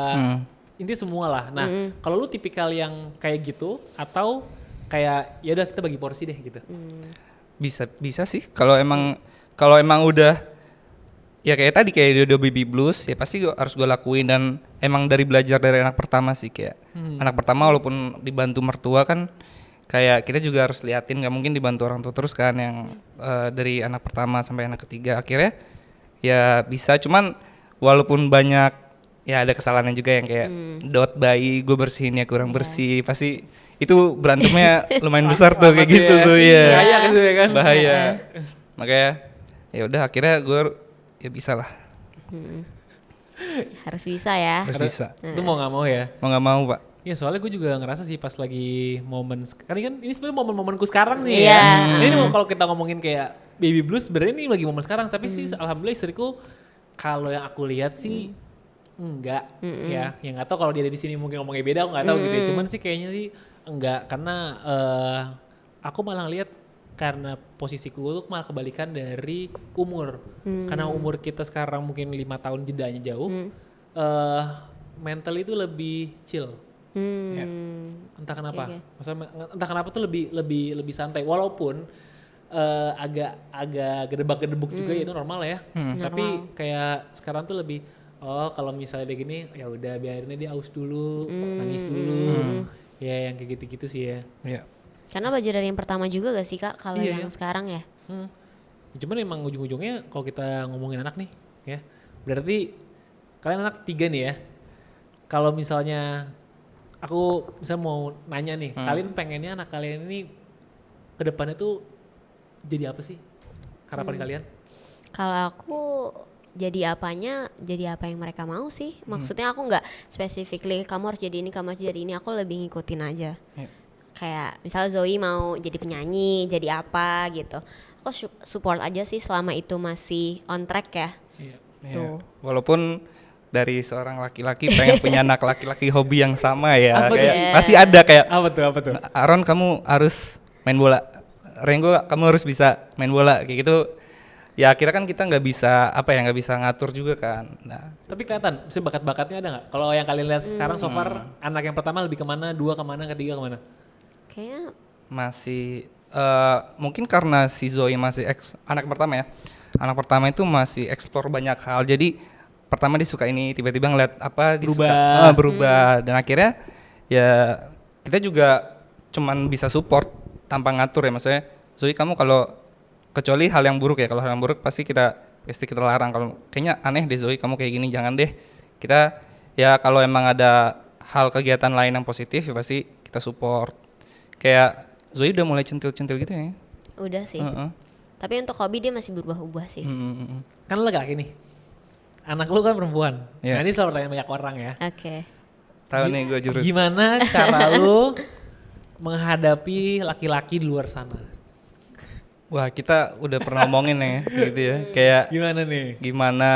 inti semua lah. Nah kalau lu tipikal yang kayak gitu atau kayak ya udah kita bagi porsi deh gitu? Bisa sih kalau emang udah ya kayak tadi kayak udah baby blues ya pasti harus gue lakuin dan emang dari belajar dari anak pertama sih kayak anak pertama walaupun dibantu mertua kan kayak kita juga harus liatin nggak mungkin dibantu orang tua terus kan yang dari anak pertama sampai anak ketiga akhirnya ya bisa cuman walaupun banyak ya ada kesalahannya juga yang kayak dot bayi gue bersihinnya kurang bersih pasti itu berantemnya lumayan besar tuh kayak gitu tuh ya bahaya gitu ya kan, bahaya makanya ya udah akhirnya gue ya bisa lah Harus bisa ya. harus bisa itu mau nggak mau ya. mau nggak mau pak Ya soalnya gue juga ngerasa sih pas lagi momen, kan ini sebenarnya momen-momenku sekarang nih Iya. ya. Ini kalau kita ngomongin kayak baby blues sebenarnya ini lagi momen sekarang, tapi sih alhamdulillah istriku kalau yang aku lihat sih enggak ya. Yang nggak tahu kalau dia ada di sini mungkin ngomongnya beda, aku nggak tahu gitu ya. Cuman sih kayaknya sih enggak karena aku malah lihat karena posisiku tuh malah kebalikan dari umur. Karena umur kita sekarang mungkin 5 tahun jedanya jauh. Mental itu lebih chill. Ya. Entah kenapa, maksudnya entah kenapa tuh lebih santai walaupun agak gedebak-gedebuk juga ya itu normal ya. Tapi kayak sekarang tuh lebih kalau misalnya dia gini ya udah biarin dia aus dulu, nangis dulu. Ya yang kayak gitu-gitu sih ya. Iya. Karena belajar dari yang pertama juga gak sih Kak kalau yang sekarang ya? Cuman emang ujung-ujungnya kalau kita ngomongin anak nih ya, berarti kalian anak 3 nih ya. Kalau misalnya aku mau nanya nih, kalian pengennya anak kalian ini ke depannya tuh jadi apa sih? Harapan kalian? Kalau aku jadi apanya, jadi apa yang mereka mau sih. Maksudnya aku nggak specifically kamu harus jadi ini, kamu harus jadi ini. Aku lebih ngikutin aja. Kayak misalnya Zoe mau jadi penyanyi, jadi apa gitu. Aku support aja sih selama itu masih on track ya. Tuh. Walaupun dari seorang laki-laki pengen punya anak laki-laki hobi yang sama ya. Apa Kayak tuh? pasti ada kayak Apa tuh? Aaron kamu harus main bola. Rengo kamu harus bisa main bola kayak gitu. Ya akhirnya kan kita nggak bisa ngatur juga kan. Nah, Tapi kelihatan, mesti bakat-bakatnya ada nggak? Kalau yang kalian lihat sekarang so far, anak yang pertama lebih kemana, 2 kemana, ketiga kemana? Kayaknya masih mungkin karena si Zoe masih anak pertama ya. Anak pertama itu masih explore banyak hal. Jadi pertama dia suka ini, tiba-tiba ngeliat apa dia berubah dan akhirnya ya kita juga cuman bisa support tanpa ngatur ya, maksudnya Zoe kamu kalau kecuali hal yang buruk ya, kalau hal yang buruk pasti kita larang, kalau kayaknya aneh deh Zoe kamu kayak gini jangan deh, kita ya kalau emang ada hal kegiatan lain yang positif ya pasti kita support. Kayak Zoe udah mulai centil-centil gitu ya? Udah sih. Heeh. Tapi untuk hobi dia masih berubah-ubah sih. Kan lu laki nih. Anak lu kan perempuan. Iya. Nah ini selalu pertanyaan banyak orang ya. Oke. Tahu nih gue jurus. Gimana cara lu menghadapi laki-laki di luar sana? Wah, kita udah pernah ngomongin ya gitu ya. Kayak Gimana nih? gimana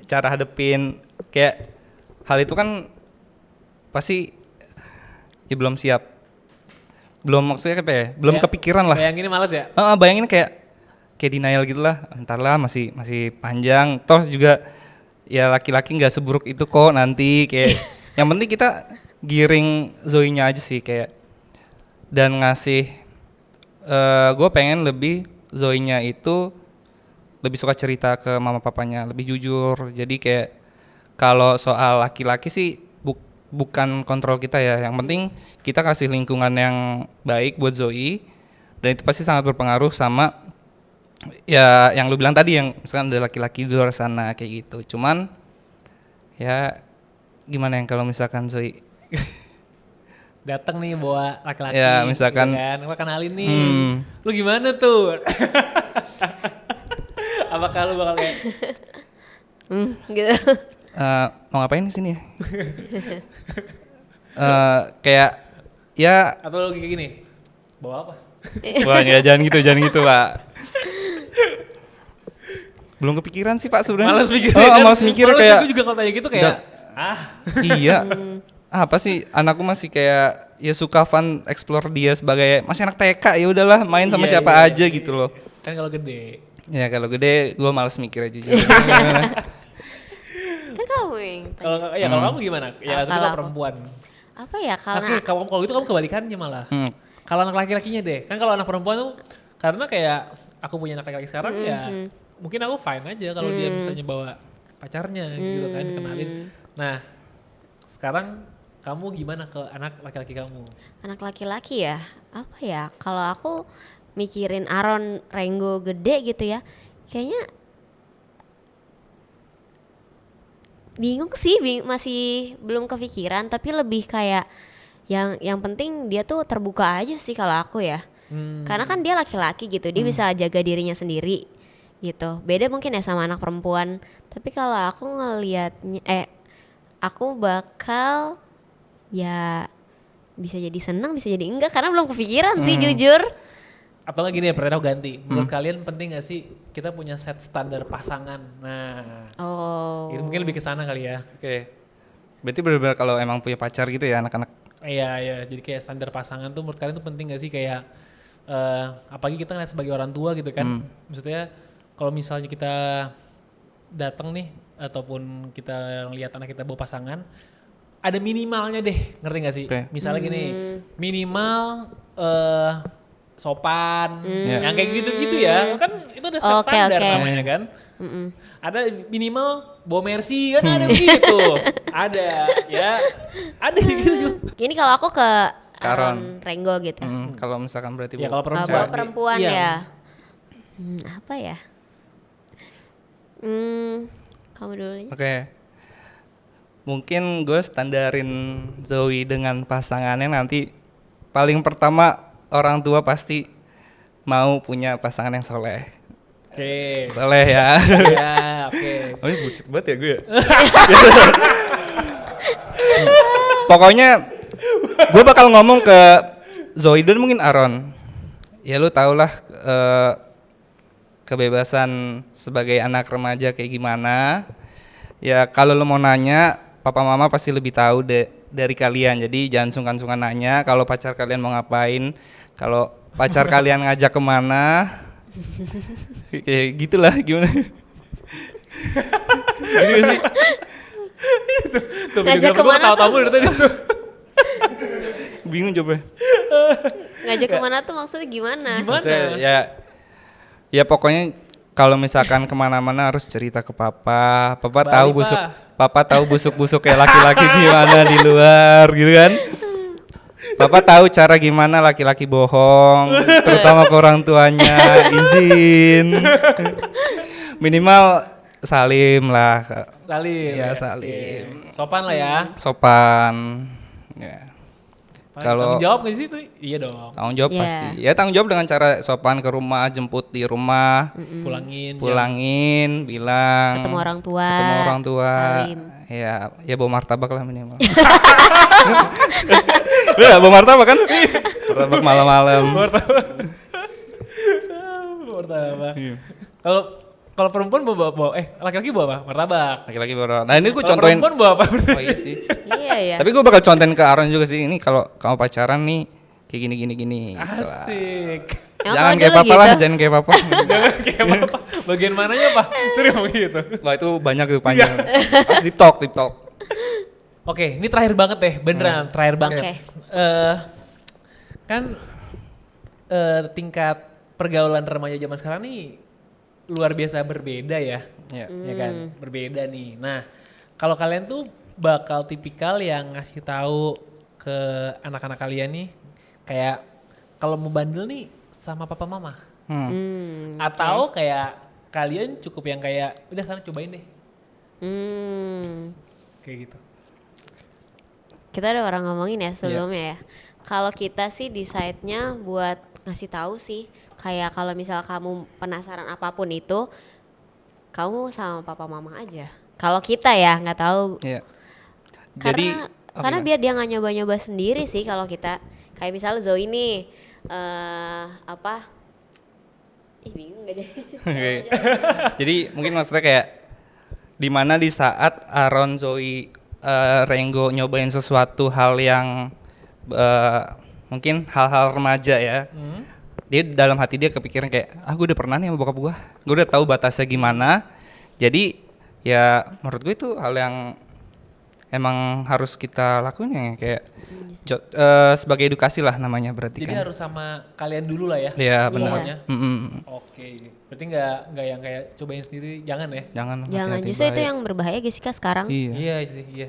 cara hadepin kayak hal itu kan pasti ya belum siap. Belum maksudnya apa ya? Belum Kayak- kepikiran lah. Bayanginnya males ya? Bayangin kayak denial gitu lah. Entar lah masih panjang. Toh juga ya laki-laki nggak seburuk itu kok nanti kayak. Yang penting kita giring Zoe-nya aja sih kayak dan ngasih. Gue pengen lebih Zoe-nya itu lebih suka cerita ke mama papanya, lebih jujur. Jadi kayak kalau soal laki-laki sih bukan kontrol kita ya. Yang penting kita kasih lingkungan yang baik buat Zoe dan itu pasti sangat berpengaruh sama ya yang lu bilang tadi yang misalkan ada laki-laki di luar sana kayak gitu. Cuman ya gimana yang kalau misalkan Zoe Datang nih bawa laki-laki. Ya, misalkan- gitu kan. Gua kenalin nih. Lu gimana tuh? Apakah lu bakal kayak Gitu. mau ngapain di sini ya? Kayak ya atau lu kayak gini? Bawa apa? wah ya, jangan gitu Pak. Belum kepikiran sih Pak sebenarnya. Males mikir. Males mikir kayak Gue juga kalau tanya gitu kayak iya. Apa sih anakku masih kayak ya suka fun explore dia sebagai masih anak TK ya udahlah main sama Iya, siapa iya, aja iya. gitu loh. Kan kalau gede. Ya kalau gede gue males mikir jujur. Kan kamu yang tanya. Kalau kamu gimana? Ya tapi Kalau kalau aku. perempuan. Apa ya Oke, kalau itu kamu kebalikannya malah. Hmm. Kalau anak laki-lakinya deh. Kan kalau anak perempuan tuh karena kayak aku punya anak laki-laki sekarang ya mungkin aku fine aja kalau dia misalnya bawa pacarnya gitu kan kenalin. Nah, sekarang kamu gimana ke anak laki-laki kamu? Anak laki-laki ya, apa ya? Kalau aku mikirin Aaron Renggo gede gitu ya, kayaknya bingung sih, masih belum kepikiran. Tapi lebih kayak yang penting dia tuh terbuka aja sih kalau aku ya. Karena kan dia laki-laki gitu, dia bisa jaga dirinya sendiri gitu. Beda mungkin ya sama anak perempuan. Tapi kalau aku ngelihatnya, aku bakal ya bisa jadi senang bisa jadi enggak karena belum kepikiran sih jujur. Atau lagi nih pertanyaan aku ganti. Menurut kalian penting gak sih kita punya set standar pasangan? Nah, Oh. itu mungkin lebih ke sana kali ya. Oke. Berarti benar-benar kalau emang punya pacar gitu ya anak-anak. Iya, jadi kayak standar pasangan tuh menurut kalian tuh penting gak sih kayak apalagi kita ngeliat sebagai orang tua gitu kan. Maksudnya kalau misalnya kita datang nih ataupun kita ngeliat anak kita bawa pasangan, ada minimalnya deh, ngerti gak sih? Oke. Misalnya gini, minimal sopan, yang kayak gitu-gitu ya, kan itu udah set Oke, standar oke. namanya kan. Ada minimal bawa Mercy kan ada begitu, ada ya, ada gitu juga. Gini kalau aku ke Aaron. Aaron Renggo gitu. Kalau misalkan berarti Ya kalau Bawa perempuan, perempuan iya. ya. Apa ya? Kamu dulu aja. Oke. Mungkin gue standarin Zoe dengan pasangannya nanti paling pertama orang tua pasti mau punya pasangan yang soleh. Oke. Soleh ya. Ya, oke. Oh ini bullshit banget ya gue ya. Pokoknya gue bakal ngomong ke Zoe dan mungkin Aaron. Ya lu tau lah kebebasan sebagai anak remaja kayak gimana. Ya kalau lu mau nanya, papa mama pasti lebih tahu dari kalian. Jadi jangan sungkan-sungkan nanya kalau pacar kalian mau ngapain. Kalau pacar kalian ngajak kemana. Kayak gitulah gimana. Gitu gak sih? Tuh, Ngajak videografer gua kemana ketawa-tawa dari tadi tuh. Bingung jawabnya. Ngajak kemana tuh maksudnya gimana? Gimana? Maksudnya, ya pokoknya kalau misalkan kemana-mana harus cerita ke papa. Papa Bali, tahu papa tahu busuk-busuk kayak laki-laki gimana di luar gitu kan. Papa tahu cara gimana laki-laki bohong, terutama ke orang tuanya, izin. Minimal salim lah, Salim. Ya, salim. Sopan lah ya. sopan. Ya. Kalau tanggung jawab nggak sih itu? Iya dong. tanggung jawab Iya. pasti. Ya tanggung jawab dengan cara sopan ke rumah, jemput di rumah, pulangin, bilang. Ketemu orang tua. Ketemu orang tua. Salim. Ya bawa martabak lah minimal. Udah bawa martabak kan? Martabak malam-malam. Martabak. Iya. Kalau perempuan bawa laki-laki bawa apa? Martabak. Laki-laki bawa. Nah ini gue Kalau contohin. perempuan bawa apa? Oh iya sih. Iya ya. Tapi gue bakal contohin ke Aaron juga sih. Ini kalau kamu pacaran nih kayak gini. Gitu lah. Asik. Emang Jangan kalau kayak dulu papa lah, gitu? jangan kayak papa. Jangan kayak apa? Bagian mananya Pak? Terus ngomong gitu. Wah itu banyak tuh panjang. Pas deep talk. Oke, ini terakhir banget deh, beneran terakhir banget. Oke. Kan tingkat pergaulan remaja zaman sekarang nih luar biasa berbeda ya, Iya. ya kan, berbeda nih. Nah, kalau kalian tuh bakal tipikal yang ngasih tahu ke anak-anak kalian nih, kayak kalau mau bandel nih sama papa mama, atau kayak kalian cukup yang kayak udah sana cobain deh, kayak gitu. Kita ada orang ngomongin ya sebelumnya ya. Kalau kita sih decide-nya buat ngasih tahu sih, kayak kalau misal kamu penasaran apapun itu, kamu sama papa mama aja. Kalau kita ya nggak tahu. Iya. Karena karena biar dia nggak nyoba-nyoba sendiri sih kalau kita. Kayak misalnya Zoe nih apa? Bingung nggak jadi. Oke. Jadi mungkin maksudnya kayak di mana di saat Aaron, Zoe, Renggo nyobain sesuatu hal yang mungkin hal-hal remaja ya. Dia dalam hati dia kepikiran kayak, gue udah pernah nih sama bokap gue udah tahu batasnya gimana. Jadi ya menurut gue itu hal yang emang harus kita lakuin ya, kayak sebagai edukasi lah namanya berarti. Jadi kan. harus sama kalian dulu lah ya. Iya benar. Pokoknya. Oke, berarti nggak yang kayak cobain sendiri, jangan ya? Jangan. Jangan, hati-hati, justru itu bahaya. yang berbahaya Jessica sekarang. Iya. Iya sih, iya.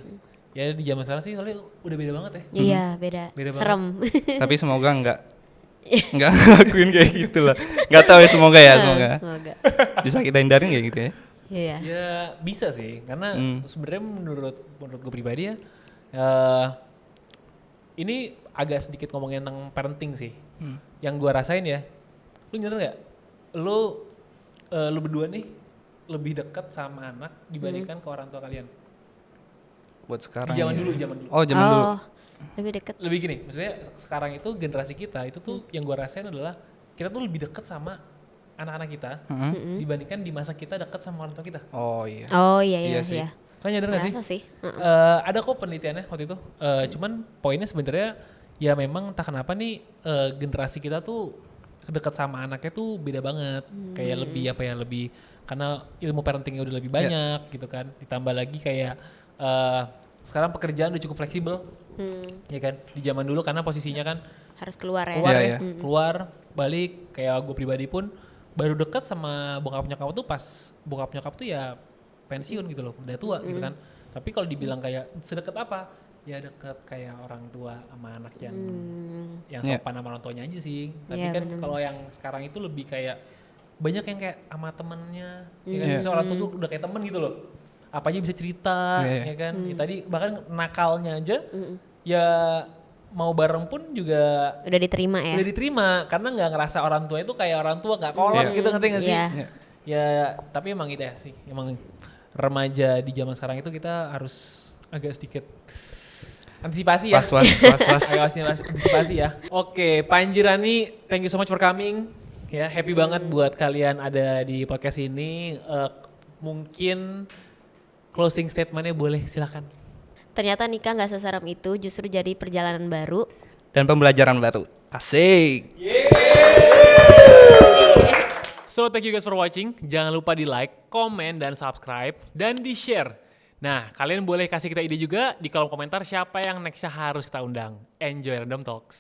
Ya di zaman sekarang sih soalnya udah beda banget ya. Iya, beda. Beda banget. Serem. Tapi semoga nggak ngelakuin kayak gitu lah. Nggak tahu ya, semoga ya, semoga. Semoga. Bisa kita hindarin kayak gitu ya. Iya. Ya bisa sih, karena sebenarnya menurut gue pribadi ya, ini agak sedikit ngomongin tentang parenting sih. Yang gue rasain ya, lu nyadar nggak? Lu berdua nih lebih dekat sama anak dibandingkan ke orang tua kalian. Buat sekarang. Di zaman ya. dulu. Oh zaman dulu. Lebih deket. Lebih gini, maksudnya sekarang itu generasi kita itu tuh yang gue rasain adalah kita tuh lebih dekat sama anak-anak kita dibandingkan di masa kita dekat sama orang tua kita. Oh iya. Oh iya Iya iya sih. iya. Kalian nyadar nggak sih? Merasa sih. Ada kok penelitiannya waktu itu. Cuman poinnya sebenarnya ya memang entah kenapa nih generasi kita tuh dekat sama anaknya tuh beda banget. Kayak lebih apa ya, lebih karena ilmu parentingnya udah lebih banyak gitu kan. Ditambah lagi kayak sekarang pekerjaan udah cukup fleksibel. Ya kan? Di zaman dulu karena posisinya kan Harus keluar ya. keluar Iya, ya, iya. keluar balik, kayak gue pribadi pun baru dekat sama bokap nyokap tuh pas bokap nyokap tuh ya pensiun gitu loh, udah tua gitu kan. Tapi kalau dibilang kayak sedekat apa, ya deket kayak orang tua sama anak yang sopan sama orang tuanya aja sih. Tapi Iya, kan bener. kalau yang sekarang itu lebih kayak banyak yang kayak sama temennya, ya kan? Misalnya orang tua tuh udah kayak temen gitu loh, apa aja bisa cerita, Iya, iya. ya kan. Ya, tadi bahkan nakalnya aja, ya mau bareng pun juga Udah diterima ya. udah diterima karena nggak ngerasa orang tua itu kayak orang tua nggak kolot gitu, ngerti nggak sih? Iya. Ya tapi emang itu ya sih, emang remaja di zaman sekarang itu kita harus agak sedikit antisipasi ya. Was. Antisipasi ya. Oke, Panjirani, thank you so much for coming. Ya, happy banget buat kalian ada di podcast ini. Mungkin closing statementnya boleh, silakan. Ternyata nikah nggak seserem itu, justru jadi perjalanan baru. Dan pembelajaran baru. Asik. So thank you guys for watching. Jangan lupa di like, comment, dan subscribe. Dan di share. Nah, kalian boleh kasih kita ide juga di kolom komentar siapa yang nextnya harus kita undang. Enjoy Random Talks.